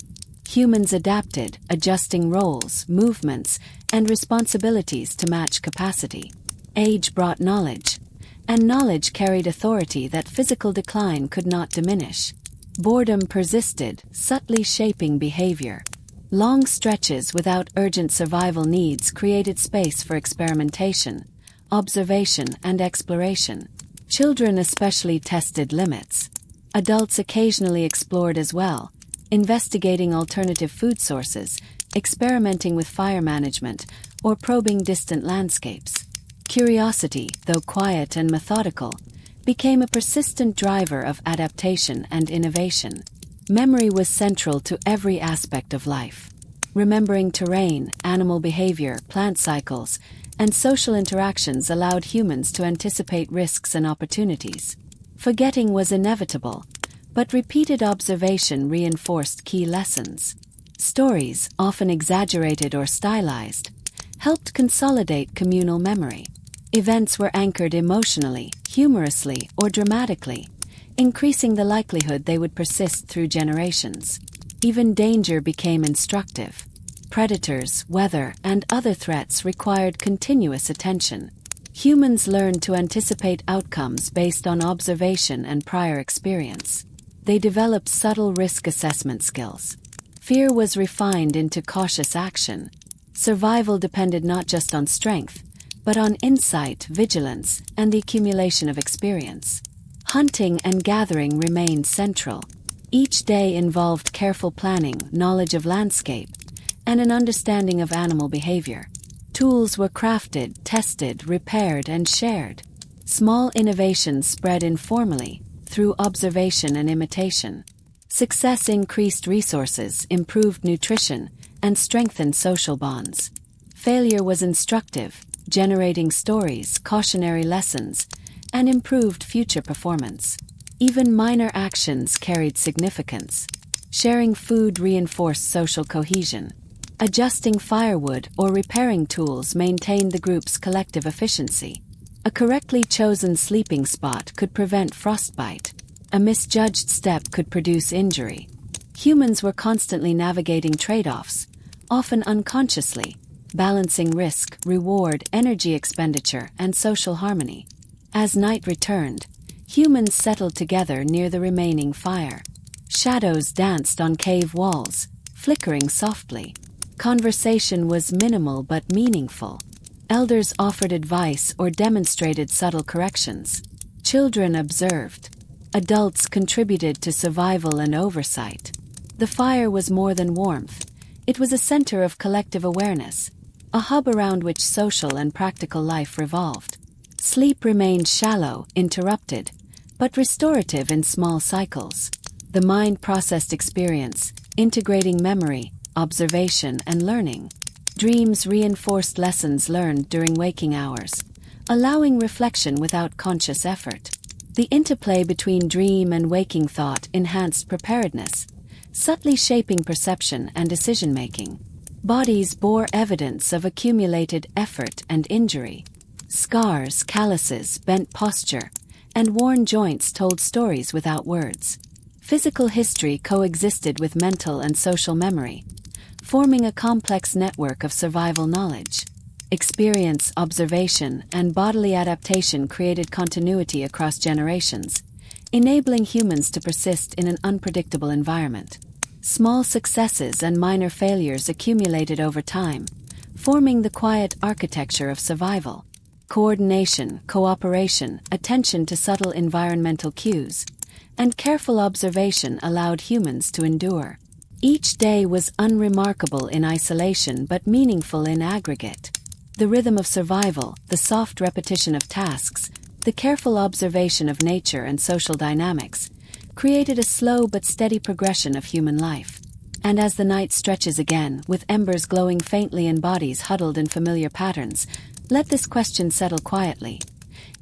Humans adapted, adjusting roles, movements, and responsibilities to match capacity. Age brought knowledge, and knowledge carried authority that physical decline could not diminish. Boredom persisted, subtly shaping behavior. Long stretches without urgent survival needs created space for experimentation, observation, and exploration. Children especially tested limits. Adults occasionally explored as well, investigating alternative food sources, experimenting with fire management, or probing distant landscapes. Curiosity, though quiet and methodical, became a persistent driver of adaptation and innovation. Memory was central to every aspect of life. Remembering terrain, animal behavior, plant cycles, and social interactions allowed humans to anticipate risks and opportunities. Forgetting was inevitable, but repeated observation reinforced key lessons. Stories, often exaggerated or stylized, helped consolidate communal memory. Events were anchored emotionally, humorously, or dramatically, increasing the likelihood they would persist through generations. Even danger became instructive. Predators, weather, and other threats required continuous attention. Humans learned to anticipate outcomes based on observation and prior experience. They developed subtle risk assessment skills. Fear was refined into cautious action. Survival depended not just on strength, but on insight, vigilance, and the accumulation of experience. Hunting and gathering remained central. Each day involved careful planning, knowledge of landscape, and an understanding of animal behavior. Tools were crafted, tested, repaired, and shared. Small innovations spread informally, through observation and imitation. Success increased resources, improved nutrition, and strengthened social bonds. Failure was instructive, generating stories, cautionary lessons, and improved future performance. Even minor actions carried significance. Sharing food reinforced social cohesion. Adjusting firewood or repairing tools maintained the group's collective efficiency. A correctly chosen sleeping spot could prevent frostbite. A misjudged step could produce injury. Humans were constantly navigating trade-offs, often unconsciously, balancing risk, reward, energy expenditure, and social harmony. As night returned, humans settled together near the remaining fire. Shadows danced on cave walls, flickering softly. Conversation was minimal but meaningful. Elders offered advice or demonstrated subtle corrections. Children observed. Adults contributed to survival and oversight. The fire was more than warmth. It was a center of collective awareness, a hub around which social and practical life revolved. Sleep remained shallow, interrupted, but restorative in small cycles. The mind processed experience, integrating memory, observation, and learning. Dreams reinforced lessons learned during waking hours, allowing reflection without conscious effort. The interplay between dream and waking thought enhanced preparedness, subtly shaping perception and decision-making. Bodies bore evidence of accumulated effort and injury. Scars, calluses, bent posture, and worn joints told stories without words. Physical history coexisted with mental and social memory, forming a complex network of survival knowledge. Experience, observation, and bodily adaptation created continuity across generations, enabling humans to persist in an unpredictable environment. Small successes and minor failures accumulated over time, forming the quiet architecture of survival. Coordination, cooperation, attention to subtle environmental cues, and careful observation allowed humans to endure. Each day was unremarkable in isolation but meaningful in aggregate. The rhythm of survival, the soft repetition of tasks, the careful observation of nature and social dynamics, created a slow but steady progression of human life. And as the night stretches again, with embers glowing faintly and bodies huddled in familiar patterns, let this question settle quietly.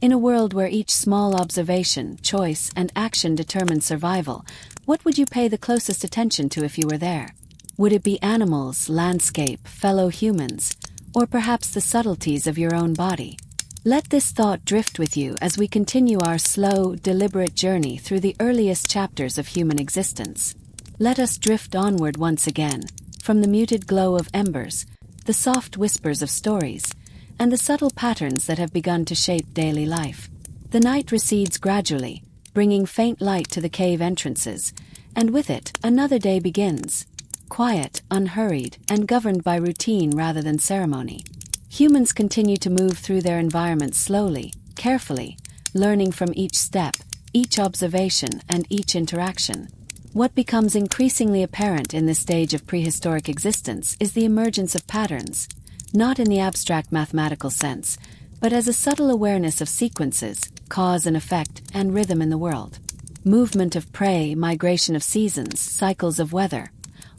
In a world where each small observation, choice, and action determined survival, what would you pay the closest attention to if you were there? Would it be animals, landscape, fellow humans, or perhaps the subtleties of your own body? Let this thought drift with you as we continue our slow, deliberate journey through the earliest chapters of human existence. Let us drift onward once again, from the muted glow of embers, the soft whispers of stories, and the subtle patterns that have begun to shape daily life. The night recedes gradually, bringing faint light to the cave entrances, and with it, another day begins. Quiet, unhurried, and governed by routine rather than ceremony. Humans continue to move through their environment slowly, carefully, learning from each step, each observation, and each interaction. What becomes increasingly apparent in this stage of prehistoric existence is the emergence of patterns, not in the abstract mathematical sense, but as a subtle awareness of sequences, cause and effect, and rhythm in the world. Movement of prey, migration of seasons, cycles of weather,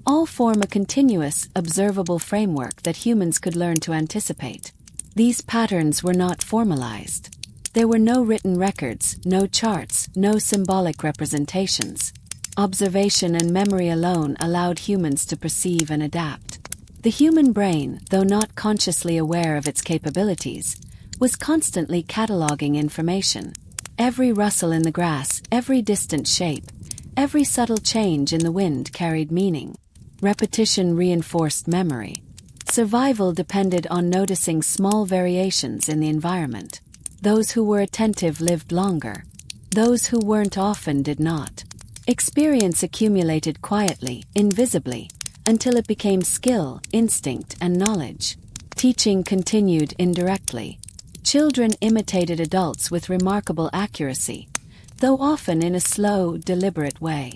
all form a continuous, observable framework that humans could learn to anticipate. These patterns were not formalized. There were no written records, no charts, no symbolic representations. Observation and memory alone allowed humans to perceive and adapt. The human brain, though not consciously aware of its capabilities, was constantly cataloging information. Every rustle in the grass, every distant shape, every subtle change in the wind carried meaning. Repetition reinforced memory. Survival depended on noticing small variations in the environment. Those who were attentive lived longer. Those who weren't often did not. Experience accumulated quietly, invisibly, until it became skill, instinct, and knowledge. Teaching continued indirectly. Children imitated adults with remarkable accuracy, though often in a slow, deliberate way.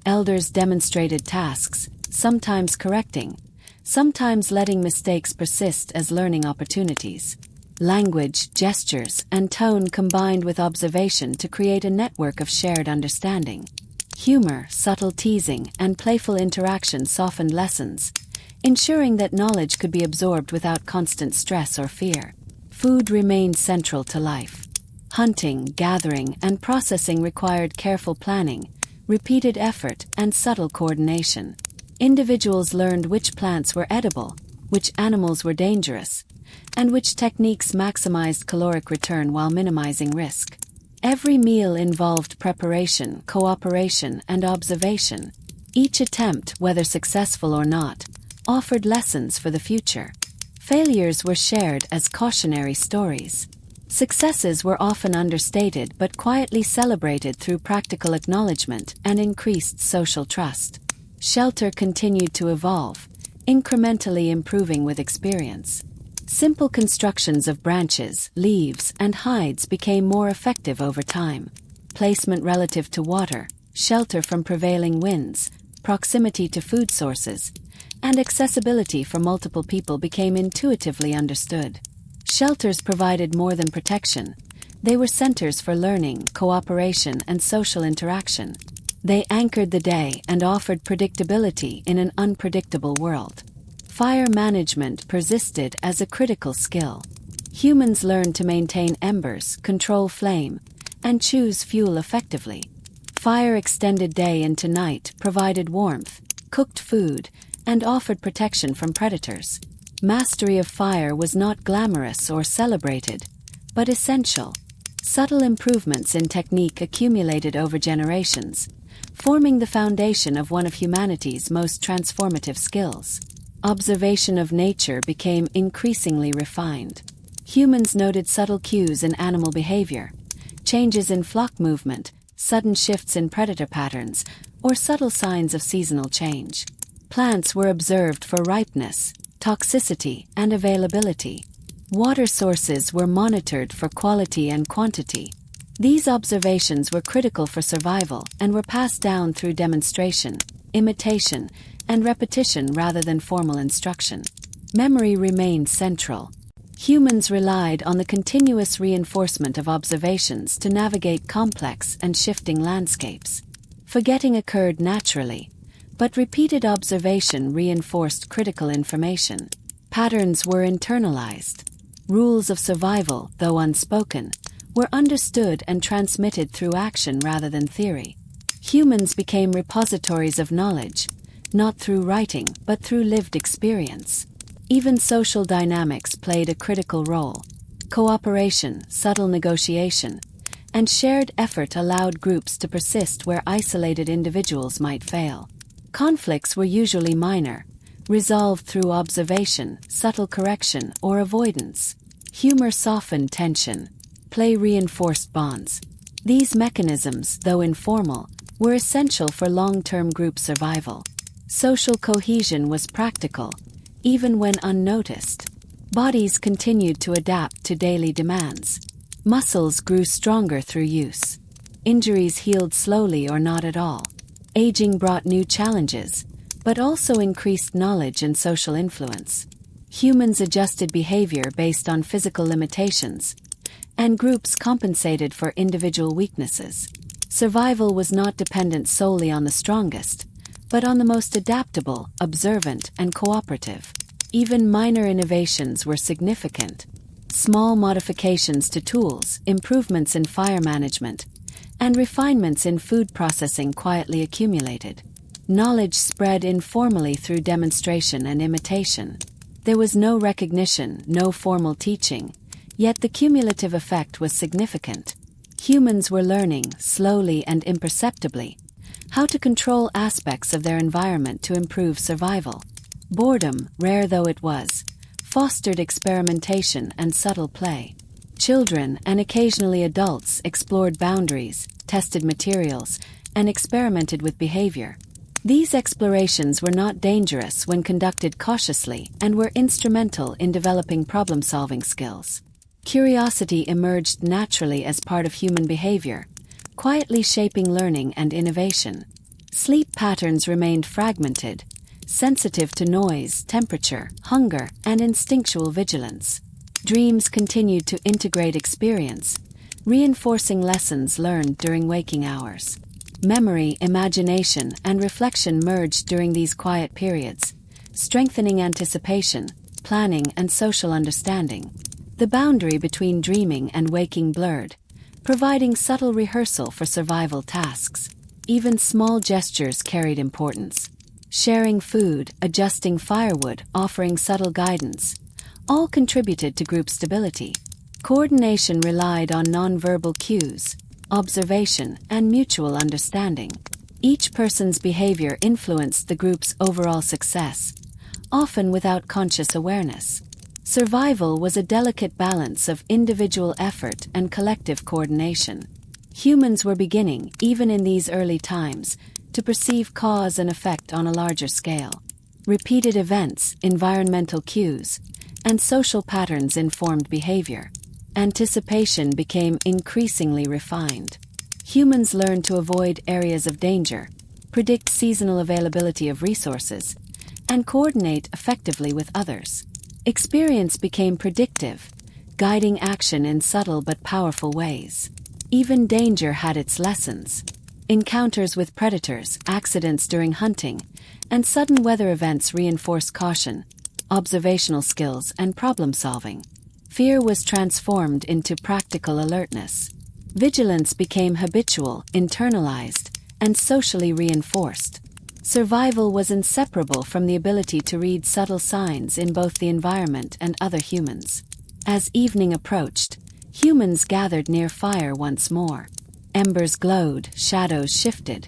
Elders demonstrated tasks, sometimes correcting, sometimes letting mistakes persist as learning opportunities. Language, gestures, and tone combined with observation to create a network of shared understanding. Humor, subtle teasing, and playful interaction softened lessons, ensuring that knowledge could be absorbed without constant stress or fear. Food remained central to life. Hunting, gathering, and processing required careful planning, repeated effort, and subtle coordination. Individuals learned which plants were edible, which animals were dangerous, and which techniques maximized caloric return while minimizing risk. Every meal involved preparation, cooperation, and observation. Each attempt, whether successful or not, offered lessons for the future. Failures were shared as cautionary stories. Successes were often understated but quietly celebrated through practical acknowledgement and increased social trust. Shelter continued to evolve, incrementally improving with experience. Simple constructions of branches, leaves, and hides became more effective over time. placement relative to water, shelter from prevailing winds, proximity to food sources, and accessibility for multiple people became intuitively understood. Shelters provided more than protection. They were centers for learning, cooperation, and social interaction. They anchored the day and offered predictability in an unpredictable world. Fire management persisted as a critical skill. Humans learned to maintain embers, control flame, and choose fuel effectively. Fire extended day into night, provided warmth, cooked food, and offered protection from predators. Mastery of fire was not glamorous or celebrated, but essential. Subtle improvements in technique accumulated over generations, forming the foundation of one of humanity's most transformative skills. Observation of nature became increasingly refined. Humans noted subtle cues in animal behavior, changes in flock movement, sudden shifts in predator patterns, or subtle signs of seasonal change. Plants were observed for ripeness, toxicity, and availability. Water sources were monitored for quality and quantity. These observations were critical for survival and were passed down through demonstration, imitation, and repetition rather than formal instruction. Memory remained central. Humans relied on the continuous reinforcement of observations to navigate complex and shifting landscapes. Forgetting occurred naturally, but repeated observation reinforced critical information. Patterns were internalized. Rules of survival, though unspoken, were understood and transmitted through action rather than theory. Humans became repositories of knowledge, not through writing, but through lived experience. Even social dynamics played a critical role. Cooperation, subtle negotiation, and shared effort allowed groups to persist where isolated individuals might fail. Conflicts were usually minor, resolved through observation, subtle correction, or avoidance. Humor softened tension. Play reinforced bonds. These mechanisms, though informal, were essential for long-term group survival. Social cohesion was practical, even when unnoticed. Bodies continued to adapt to daily demands. Muscles grew stronger through use. Injuries healed slowly or not at all. Aging brought new challenges, but also increased knowledge and social influence. Humans adjusted behavior based on physical limitations, and groups compensated for individual weaknesses. Survival was not dependent solely on the strongest, but on the most adaptable, observant, and cooperative. Even minor innovations were significant. Small modifications to tools, improvements in fire management, and refinements in food processing quietly accumulated. Knowledge spread informally through demonstration and imitation. There was no recognition, no formal teaching, yet the cumulative effect was significant. Humans were learning, slowly and imperceptibly, how to control aspects of their environment to improve survival. Boredom, rare though it was, fostered experimentation and subtle play. Children, and occasionally adults, explored boundaries, tested materials, and experimented with behavior. These explorations were not dangerous when conducted cautiously and were instrumental in developing problem-solving skills. Curiosity emerged naturally as part of human behavior, quietly shaping learning and innovation. Sleep patterns remained fragmented, sensitive to noise, temperature, hunger, and instinctual vigilance. Dreams continued to integrate experience, reinforcing lessons learned during waking hours. Memory, imagination, and reflection merged during these quiet periods, strengthening anticipation, planning, and social understanding. The boundary between dreaming and waking blurred, providing subtle rehearsal for survival tasks. Even small gestures carried importance. Sharing food, adjusting firewood, offering subtle guidance, all contributed to group stability. Coordination relied on nonverbal cues, observation, and mutual understanding. Each person's behavior influenced the group's overall success, often without conscious awareness. Survival was a delicate balance of individual effort and collective coordination. Humans were beginning, even in these early times, to perceive cause and effect on a larger scale. Repeated events, environmental cues, and social patterns informed behavior. Anticipation became increasingly refined. Humans learned to avoid areas of danger, predict seasonal availability of resources, and coordinate effectively with others. Experience became predictive, guiding action in subtle but powerful ways. Even danger had its lessons. Encounters with predators, accidents during hunting, and sudden weather events reinforced caution, observational skills, and problem-solving. Fear was transformed into practical alertness. Vigilance became habitual, internalized, and socially reinforced. Survival was inseparable from the ability to read subtle signs in both the environment and other humans. As evening approached, humans gathered near fire once more. Embers glowed, shadows shifted,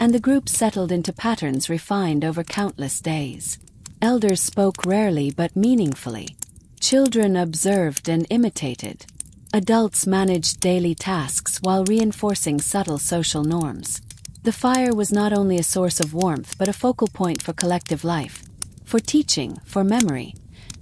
and the group settled into patterns refined over countless days. Elders spoke rarely but meaningfully. Children observed and imitated. Adults managed daily tasks while reinforcing subtle social norms. The fire was not only a source of warmth but a focal point for collective life, for teaching, for memory,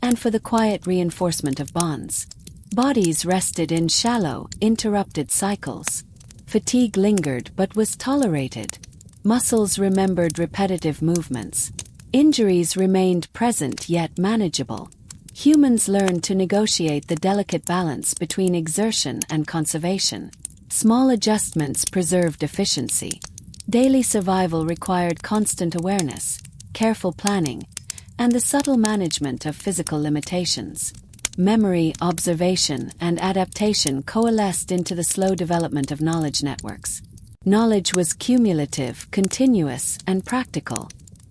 and for the quiet reinforcement of bonds. Bodies rested in shallow, interrupted cycles. Fatigue lingered but was tolerated. Muscles remembered repetitive movements. Injuries remained present yet manageable. Humans learned to negotiate the delicate balance between exertion and conservation. Small adjustments preserved efficiency. Daily survival required constant awareness, careful planning, and the subtle management of physical limitations. Memory, observation, and adaptation coalesced into the slow development of knowledge networks. Knowledge was cumulative, continuous, and practical.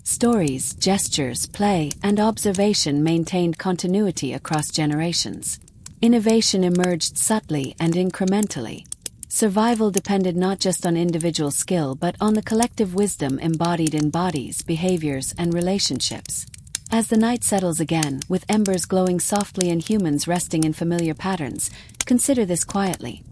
Stories, gestures, play, and observation maintained continuity across generations. Innovation emerged subtly and incrementally. Survival depended not just on individual skill but on the collective wisdom embodied in bodies, behaviors, and relationships. As the night settles again, with embers glowing softly and humans resting in familiar patterns, consider this quietly.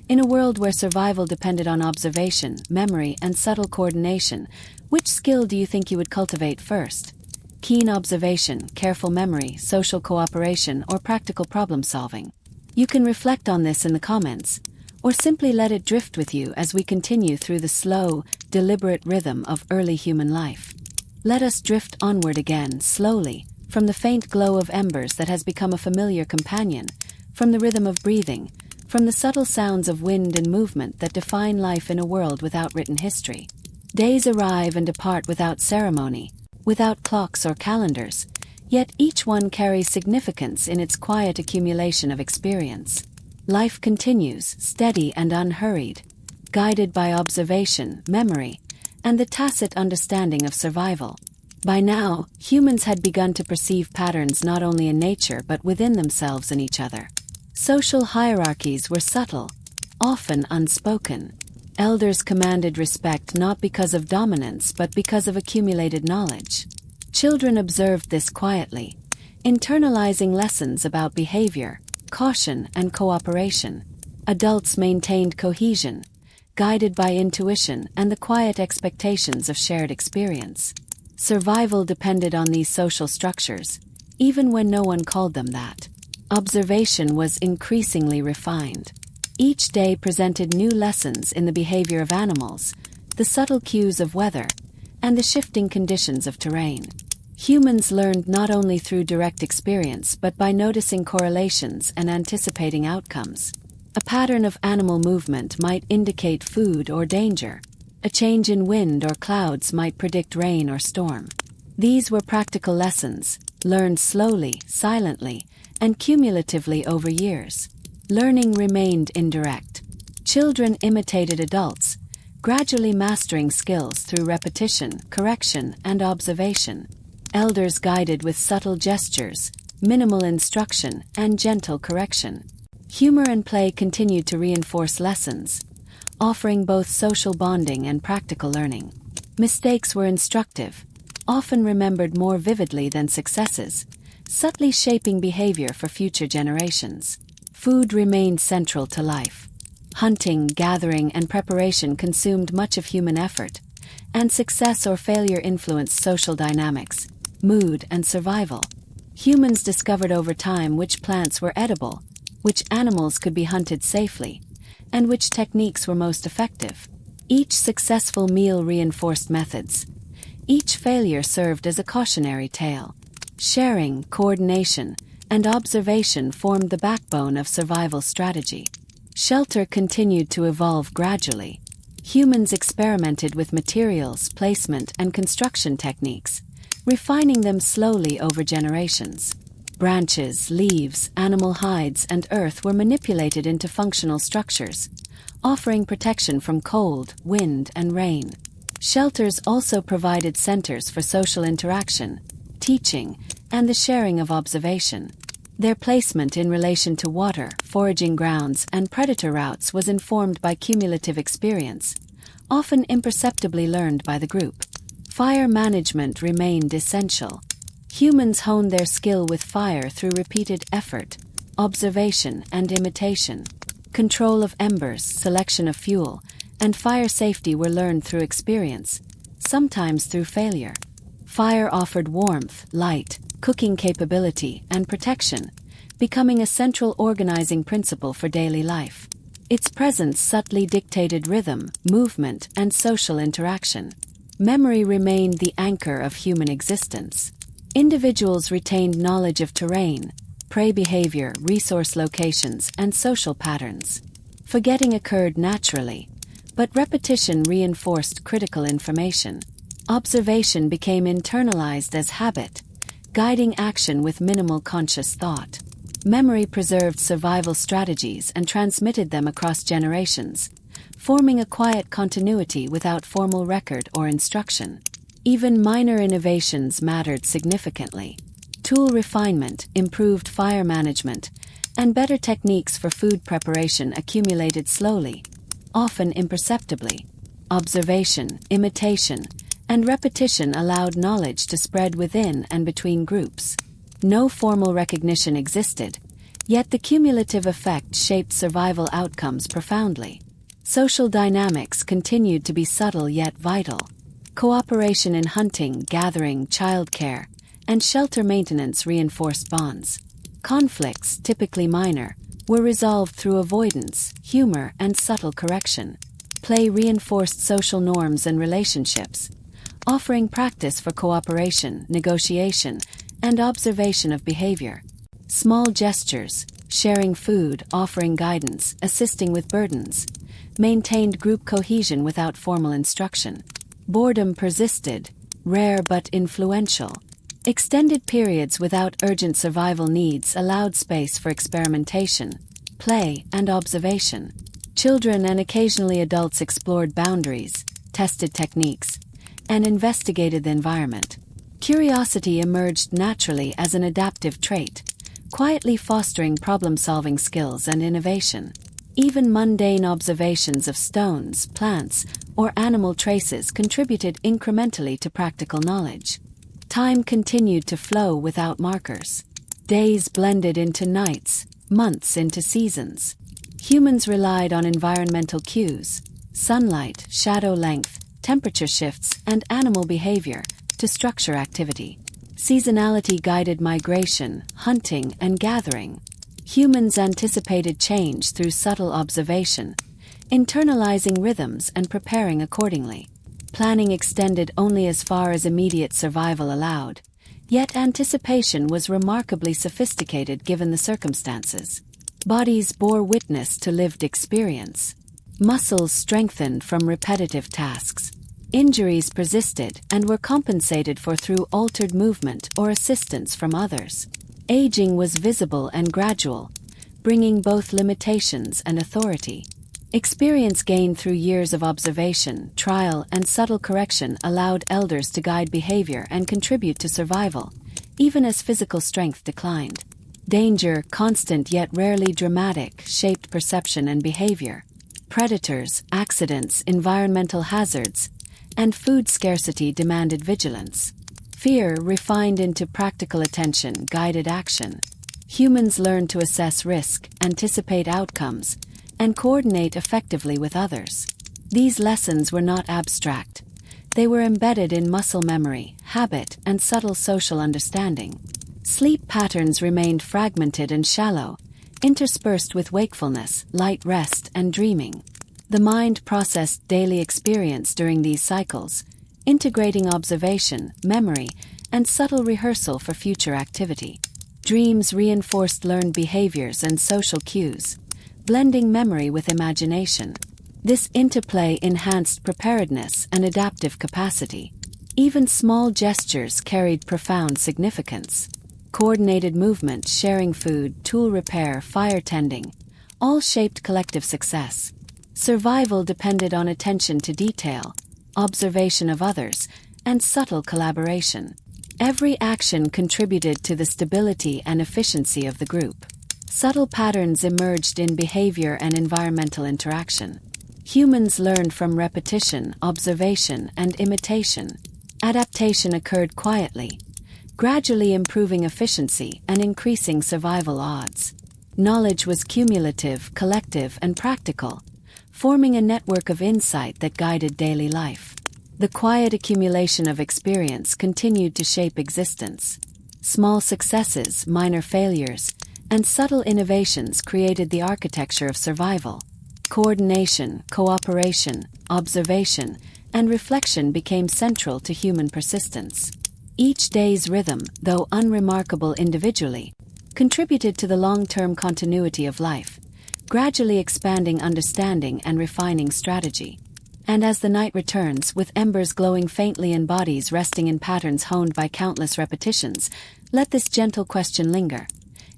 In a world where survival depended on observation, memory, and subtle coordination, which skill do you think you would cultivate first? Keen observation, careful memory, social cooperation, or practical problem-solving? You can reflect on this in the comments, or simply let it drift with you as we continue through the slow, deliberate rhythm of early human life. Let us drift onward again, slowly, from the faint glow of embers that has become a familiar companion, from the rhythm of breathing, from the subtle sounds of wind and movement that define life in a world without written history. Days arrive and depart without ceremony, without clocks or calendars, yet each one carries significance in its quiet accumulation of experience. Life continues, steady and unhurried, guided by observation, memory, and the tacit understanding of survival. By now, humans had begun to perceive patterns not only in nature but within themselves and each other. Social hierarchies were subtle, often unspoken. Elders commanded respect not because of dominance but because of accumulated knowledge. Children observed this quietly, internalizing lessons about behavior, caution, and cooperation. Adults maintained cohesion, guided by intuition and the quiet expectations of shared experience. Survival depended on these social structures, even when no one called them that. Observation was increasingly refined. Each day presented new lessons in the behavior of animals, the subtle cues of weather, and the shifting conditions of terrain. Humans learned not only through direct experience but by noticing correlations and anticipating outcomes. A pattern of animal movement might indicate food or danger. A change in wind or clouds might predict rain or storm. These were practical lessons, learned slowly, silently, and cumulatively over years. Learning remained indirect. Children imitated adults, gradually mastering skills through repetition, correction, and observation. Elders guided with subtle gestures, minimal instruction, and gentle correction. Humor and play continued to reinforce lessons, offering both social bonding and practical learning. Mistakes were instructive, often remembered more vividly than successes, subtly shaping behavior for future generations. Food remained central to life. Hunting, gathering, and preparation consumed much of human effort, and success or failure influenced social dynamics, mood, and survival. Humans discovered over time which plants were edible, which animals could be hunted safely, and which techniques were most effective. Each successful meal reinforced methods. Each failure served as a cautionary tale. Sharing, coordination, and observation formed the backbone of survival strategy. Shelter continued to evolve gradually. Humans experimented with materials, placement, and construction techniques, refining them slowly over generations. Branches, leaves, animal hides, and earth were manipulated into functional structures, offering protection from cold, wind, and rain. Shelters also provided centers for social interaction, teaching, and the sharing of observation. Their placement in relation to water, foraging grounds, and predator routes was informed by cumulative experience, often imperceptibly learned by the group. Fire management remained essential. Humans honed their skill with fire through repeated effort, observation, and imitation. Control of embers, selection of fuel, and fire safety were learned through experience, sometimes through failure. Fire offered warmth, light, cooking capability, and protection, becoming a central organizing principle for daily life. Its presence subtly dictated rhythm, movement, and social interaction. Memory remained the anchor of human existence. Individuals retained knowledge of terrain, prey behavior, resource locations, and social patterns. Forgetting occurred naturally, but repetition reinforced critical information. Observation became internalized as habit, guiding action with minimal conscious thought. Memory preserved survival strategies and transmitted them across generations, forming a quiet continuity without formal record or instruction. Even minor innovations mattered significantly. Tool refinement, improved fire management, and better techniques for food preparation accumulated slowly, often imperceptibly. Observation, imitation, and repetition allowed knowledge to spread within and between groups. No formal recognition existed, yet the cumulative effect shaped survival outcomes profoundly. Social dynamics continued to be subtle yet vital. Cooperation in hunting, gathering, childcare, and shelter maintenance reinforced bonds. Conflicts, typically minor, were resolved through avoidance, humor, and subtle correction. Play reinforced social norms and relationships, offering practice for cooperation, negotiation, and observation of behavior. Small gestures, sharing food, offering guidance, assisting with burdens, maintained group cohesion without formal instruction. Boredom persisted, rare but influential. Extended periods without urgent survival needs allowed space for experimentation, play, and observation. Children and occasionally adults explored boundaries, tested techniques, and investigated the environment. Curiosity emerged naturally as an adaptive trait, quietly fostering problem-solving skills and innovation. Even mundane observations of stones, plants, or animal traces contributed incrementally to practical knowledge. Time continued to flow without markers. Days blended into nights, months into seasons. Humans relied on environmental cues, sunlight, shadow length, temperature shifts, and animal behavior to structure activity. Seasonality guided migration, hunting, and gathering. Humans anticipated change through subtle observation, internalizing rhythms and preparing accordingly. Planning extended only as far as immediate survival allowed, yet anticipation was remarkably sophisticated given the circumstances. Bodies bore witness to lived experience. Muscles strengthened from repetitive tasks. Injuries persisted and were compensated for through altered movement or assistance from others. Aging was visible and gradual, bringing both limitations and authority. Experience gained through years of observation, trial, and subtle correction allowed elders to guide behavior and contribute to survival, even as physical strength declined. Danger, constant yet rarely dramatic, shaped perception and behavior. Predators, accidents, environmental hazards, and food scarcity demanded vigilance. Fear, refined into practical attention, guided action. Humans learned to assess risk, anticipate outcomes, and coordinate effectively with others. These lessons were not abstract. They were embedded in muscle memory, habit, and subtle social understanding. Sleep patterns remained fragmented and shallow, interspersed with wakefulness, light rest, and dreaming. The mind processed daily experience during these cycles, integrating observation, memory, and subtle rehearsal for future activity. Dreams reinforced learned behaviors and social cues, blending memory with imagination. This interplay enhanced preparedness and adaptive capacity. Even small gestures carried profound significance. Coordinated movement, sharing food, tool repair, fire tending, all shaped collective success. Survival depended on attention to detail, observation of others, and subtle collaboration. Every action contributed to the stability and efficiency of the group. Subtle patterns emerged in behavior and environmental interaction. Humans learned from repetition, observation, and imitation. Adaptation occurred quietly, gradually improving efficiency and increasing survival odds. Knowledge was cumulative, collective, and practical, forming a network of insight that guided daily life. The quiet accumulation of experience continued to shape existence. Small successes, minor failures, and subtle innovations created the architecture of survival. Coordination, cooperation, observation, and reflection became central to human persistence. Each day's rhythm, though unremarkable individually, contributed to the long-term continuity of life, gradually expanding understanding and refining strategy. And as the night returns, with embers glowing faintly and bodies resting in patterns honed by countless repetitions, let this gentle question linger.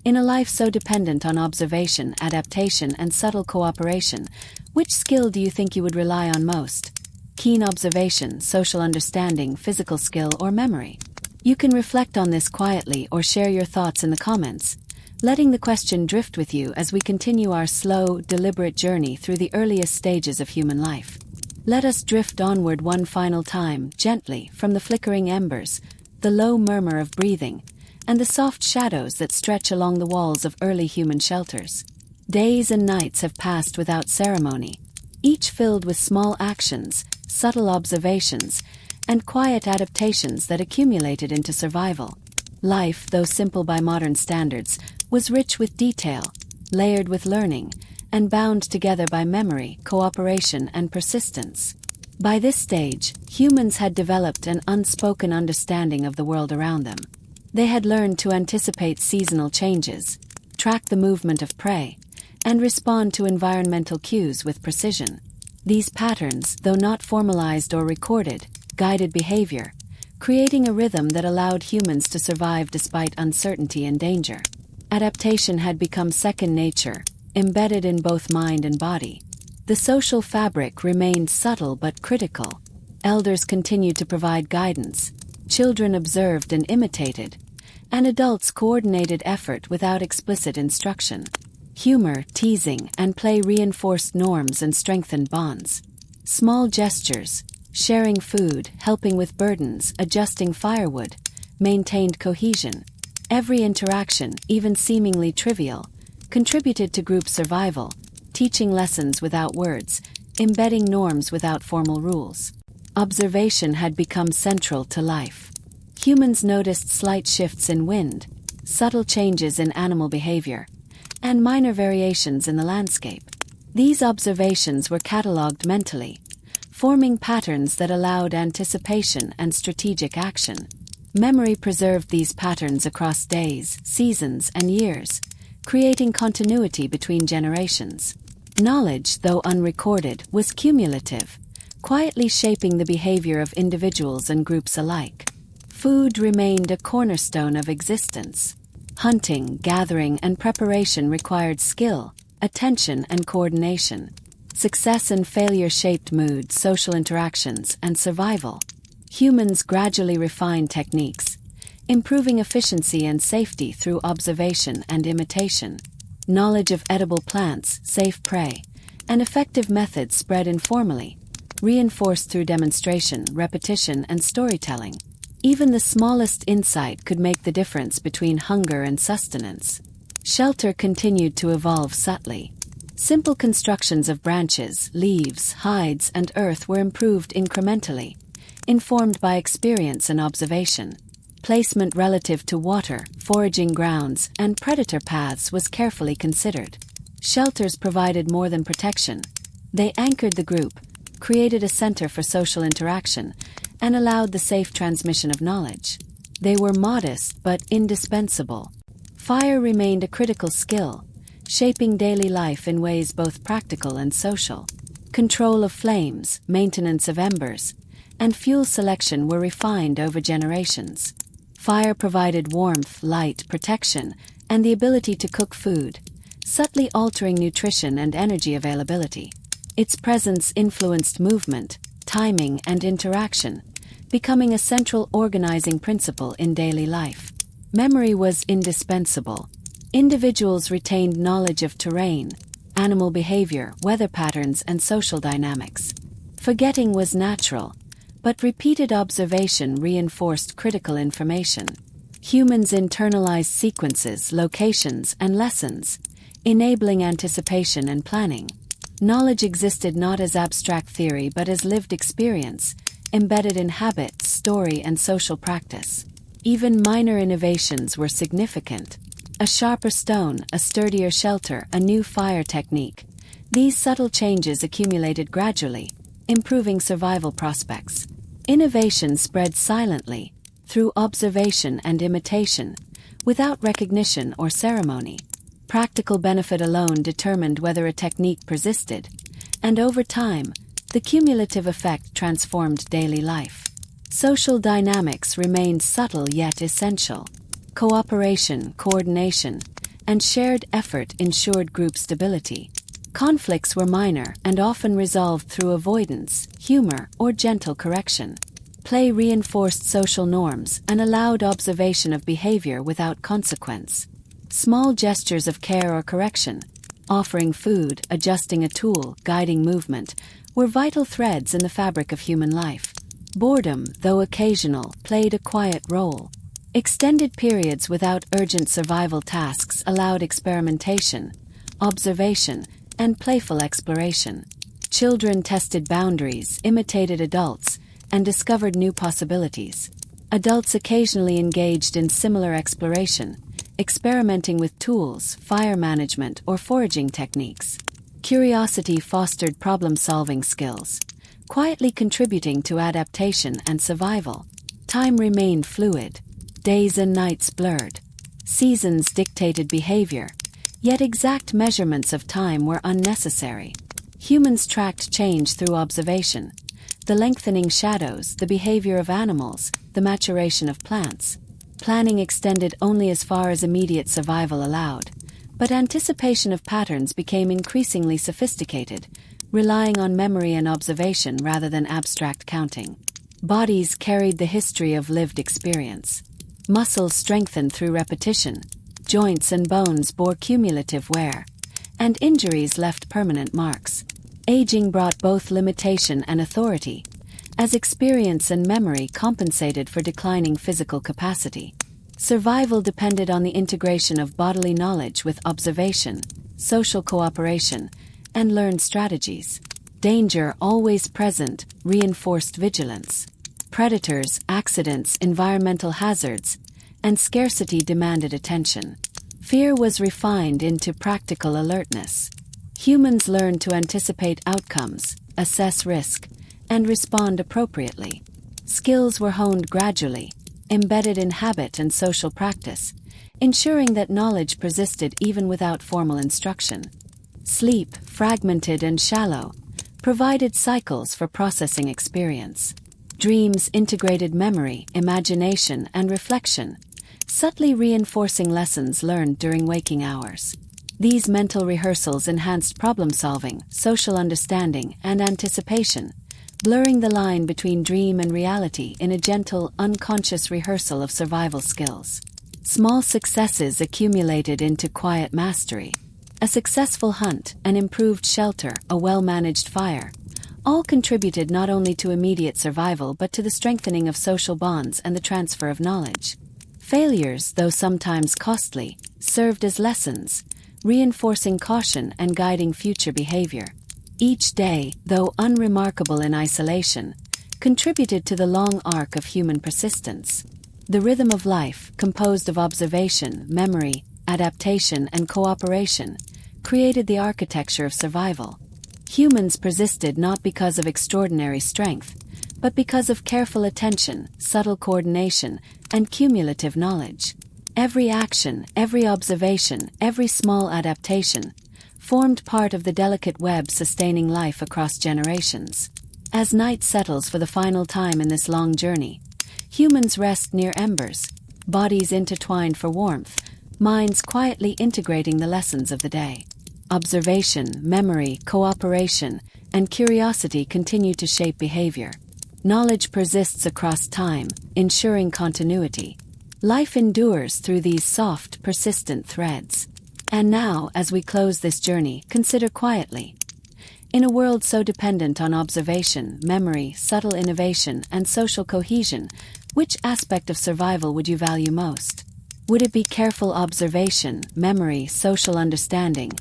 In a life so dependent on observation, adaptation, and subtle cooperation, which skill do you think you would rely on most? Keen observation, social understanding, physical skill, or memory? You can reflect on this quietly or share your thoughts in the comments, letting the question drift with you as we continue our slow, deliberate journey through the earliest stages of human life. Let us drift onward one final time, gently, from the flickering embers, the low murmur of breathing, and the soft shadows that stretch along the walls of early human shelters. Days and nights have passed without ceremony, each filled with small actions, subtle observations, and quiet adaptations that accumulated into survival. Life, though simple by modern standards, was rich with detail, layered with learning, and bound together by memory, cooperation, and persistence. By this stage, humans had developed an unspoken understanding of the world around them. They had learned to anticipate seasonal changes, track the movement of prey, and respond to environmental cues with precision. These patterns, though not formalized or recorded, guided behavior, creating a rhythm that allowed humans to survive despite uncertainty and danger. Adaptation had become second nature, embedded in both mind and body. The social fabric remained subtle but critical. Elders continued to provide guidance, children observed and imitated, and adults coordinated effort without explicit instruction. Humor, teasing, and play reinforced norms and strengthened bonds. Small gestures, sharing food, helping with burdens, adjusting firewood, maintained cohesion. Every interaction, even seemingly trivial, contributed to group survival, teaching lessons without words, embedding norms without formal rules. Observation had become central to life. Humans noticed slight shifts in wind, subtle changes in animal behavior, and minor variations in the landscape. These observations were catalogued mentally, forming patterns that allowed anticipation and strategic action. Memory preserved these patterns across days, seasons, and years, creating continuity between generations. Knowledge, though unrecorded, was cumulative, quietly shaping the behavior of individuals and groups alike. Food remained a cornerstone of existence. Hunting, gathering, and preparation required skill, attention, and coordination. Success and failure shaped mood, social interactions, and survival. Humans gradually refined techniques, improving efficiency and safety through observation and imitation. Knowledge of edible plants, safe prey, and effective methods spread informally, reinforced through demonstration, repetition, and storytelling. Even the smallest insight could make the difference between hunger and sustenance. Shelter continued to evolve subtly. Simple constructions of branches, leaves, hides, and earth were improved incrementally, informed by experience and observation. Placement relative to water, foraging grounds, and predator paths was carefully considered. Shelters provided more than protection. They anchored the group, created a center for social interaction, and allowed the safe transmission of knowledge. They were modest but indispensable. Fire remained a critical skill, shaping daily life in ways both practical and social. Control of flames, maintenance of embers, and fuel selection were refined over generations. Fire provided warmth, light, protection, and the ability to cook food, subtly altering nutrition and energy availability. Its presence influenced movement, timing, and interaction, becoming a central organizing principle in daily life. Memory was indispensable. Individuals retained knowledge of terrain, animal behavior, weather patterns, and social dynamics. Forgetting was natural, but repeated observation reinforced critical information. Humans internalized sequences, locations, and lessons, enabling anticipation and planning. Knowledge existed not as abstract theory but as lived experience, embedded in habit, story, and social practice. Even minor innovations were significant. A sharper stone, a sturdier shelter, a new fire technique. These subtle changes accumulated gradually, improving survival prospects. Innovation spread silently, through observation and imitation, without recognition or ceremony. Practical benefit alone determined whether a technique persisted, and over time, the cumulative effect transformed daily life. Social dynamics remained subtle yet essential. Cooperation, coordination, and shared effort ensured group stability. Conflicts were minor and often resolved through avoidance, humor, or gentle correction. Play reinforced social norms and allowed observation of behavior without consequence. Small gestures of care or correction, offering food, adjusting a tool, guiding movement, were vital threads in the fabric of human life. Boredom, though occasional, played a quiet role. Extended periods without urgent survival tasks allowed experimentation, observation, and playful exploration. Children tested boundaries, imitated adults, and discovered new possibilities. Adults occasionally engaged in similar exploration, experimenting with tools, fire management, or foraging techniques. Curiosity fostered problem-solving skills, quietly contributing to adaptation and survival. Time remained fluid. Days and nights blurred. Seasons dictated behavior, yet exact measurements of time were unnecessary. Humans tracked change through observation, the lengthening shadows, the behavior of animals, the maturation of plants. Planning extended only as far as immediate survival allowed, but anticipation of patterns became increasingly sophisticated, relying on memory and observation rather than abstract counting. Bodies carried the history of lived experience. Muscles strengthened through repetition, joints and bones bore cumulative wear, and injuries left permanent marks. Aging brought both limitation and authority, as experience and memory compensated for declining physical capacity. Survival depended on the integration of bodily knowledge with observation, social cooperation, and learned strategies. Danger, always present, reinforced vigilance. Predators, accidents, environmental hazards, and scarcity demanded attention. Fear was refined into practical alertness. Humans learned to anticipate outcomes, assess risk, and respond appropriately. Skills were honed gradually, embedded in habit and social practice, ensuring that knowledge persisted even without formal instruction. Sleep, fragmented and shallow, provided cycles for processing experience. Dreams integrated memory, imagination, and reflection, subtly reinforcing lessons learned during waking hours. These mental rehearsals enhanced problem-solving, social understanding, and anticipation, blurring the line between dream and reality in a gentle, unconscious rehearsal of survival skills. Small successes accumulated into quiet mastery. A successful hunt, an improved shelter, a well-managed fire, all contributed not only to immediate survival but to the strengthening of social bonds and the transfer of knowledge. Failures, though sometimes costly, served as lessons, reinforcing caution and guiding future behavior. Each day, though unremarkable in isolation, contributed to the long arc of human persistence. The rhythm of life, composed of observation, memory, adaptation, and cooperation, created the architecture of survival. Humans persisted not because of extraordinary strength, but because of careful attention, subtle coordination, and cumulative knowledge. Every action, every observation, every small adaptation formed part of the delicate web sustaining life across generations. As night settles for the final time in this long journey, humans rest near embers, bodies intertwined for warmth, minds quietly integrating the lessons of the day. Observation, memory, cooperation, and curiosity continue to shape behavior. Knowledge persists across time, ensuring continuity. Life endures through these soft, persistent threads. And now, as we close this journey, consider quietly. In a world so dependent on observation, memory, subtle innovation, and social cohesion, which aspect of survival would you value most? Would it be careful observation, memory, social understanding,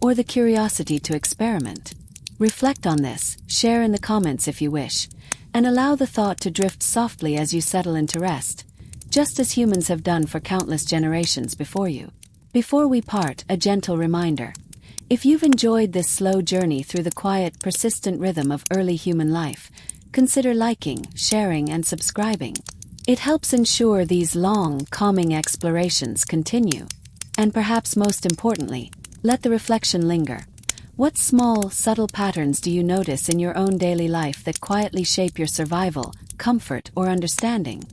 or the curiosity to experiment? Reflect on this, share in the comments if you wish, and allow the thought to drift softly as you settle into rest, just as humans have done for countless generations before you. Before we part, a gentle reminder. If you've enjoyed this slow journey through the quiet, persistent rhythm of early human life, consider liking, sharing, and subscribing. It helps ensure these long, calming explorations continue. And perhaps most importantly, let the reflection linger. What small, subtle patterns do you notice in your own daily life that quietly shape your survival, comfort, or understanding?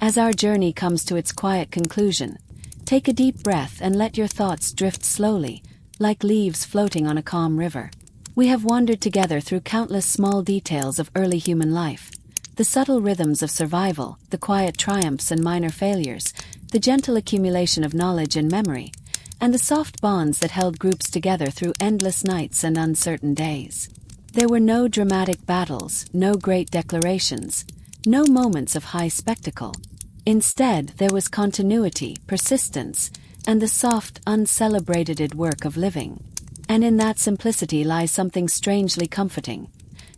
As our journey comes to its quiet conclusion, take a deep breath and let your thoughts drift slowly, like leaves floating on a calm river. We have wandered together through countless small details of early human life. The subtle rhythms of survival, the quiet triumphs and minor failures, the gentle accumulation of knowledge and memory, and the soft bonds that held groups together through endless nights and uncertain days. There were no dramatic battles, no great declarations, no moments of high spectacle. Instead, there was continuity, persistence, and the soft, uncelebrated work of living. And in that simplicity lies something strangely comforting.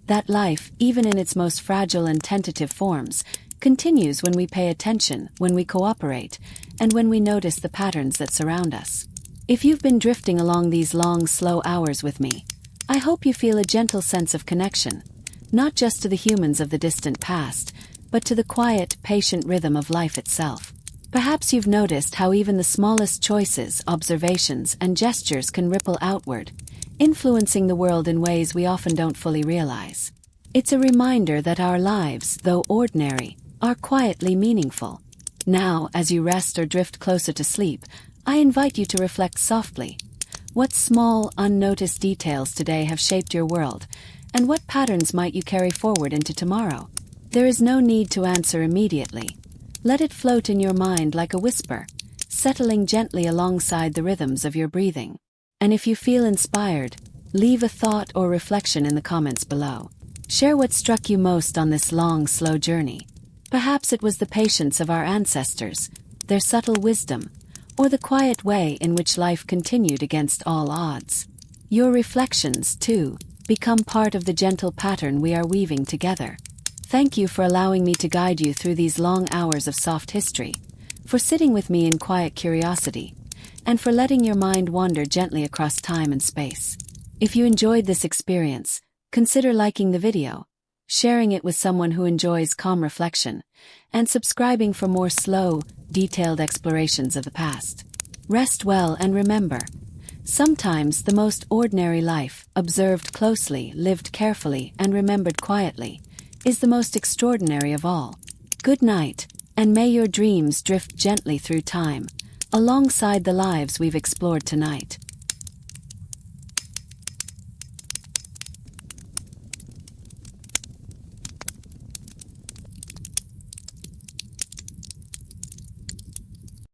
That life, even in its most fragile and tentative forms, continues when we pay attention, when we cooperate, and when we notice the patterns that surround us. If you've been drifting along these long, slow hours with me, I hope you feel a gentle sense of connection, not just to the humans of the distant past, but to the quiet, patient rhythm of life itself. Perhaps you've noticed how even the smallest choices, observations, and gestures can ripple outward, influencing the world in ways we often don't fully realize. It's a reminder that our lives, though ordinary, are quietly meaningful. Now, as you rest or drift closer to sleep, I invite you to reflect softly. What small, unnoticed details today have shaped your world, and what patterns might you carry forward into tomorrow? There is no need to answer immediately. Let it float in your mind like a whisper, settling gently alongside the rhythms of your breathing. And if you feel inspired, leave a thought or reflection in the comments below. Share what struck you most on this long, slow journey. Perhaps it was the patience of our ancestors, their subtle wisdom, or the quiet way in which life continued against all odds. Your reflections, too, become part of the gentle pattern we are weaving together. Thank you for allowing me to guide you through these long hours of soft history, for sitting with me in quiet curiosity, and for letting your mind wander gently across time and space. If you enjoyed this experience, consider liking the video, sharing it with someone who enjoys calm reflection, and subscribing for more slow, detailed explorations of the past. Rest well and remember, sometimes the most ordinary life, observed closely, lived carefully, and remembered quietly, is the most extraordinary of all. Good night, and may your dreams drift gently through time, alongside the lives we've explored tonight.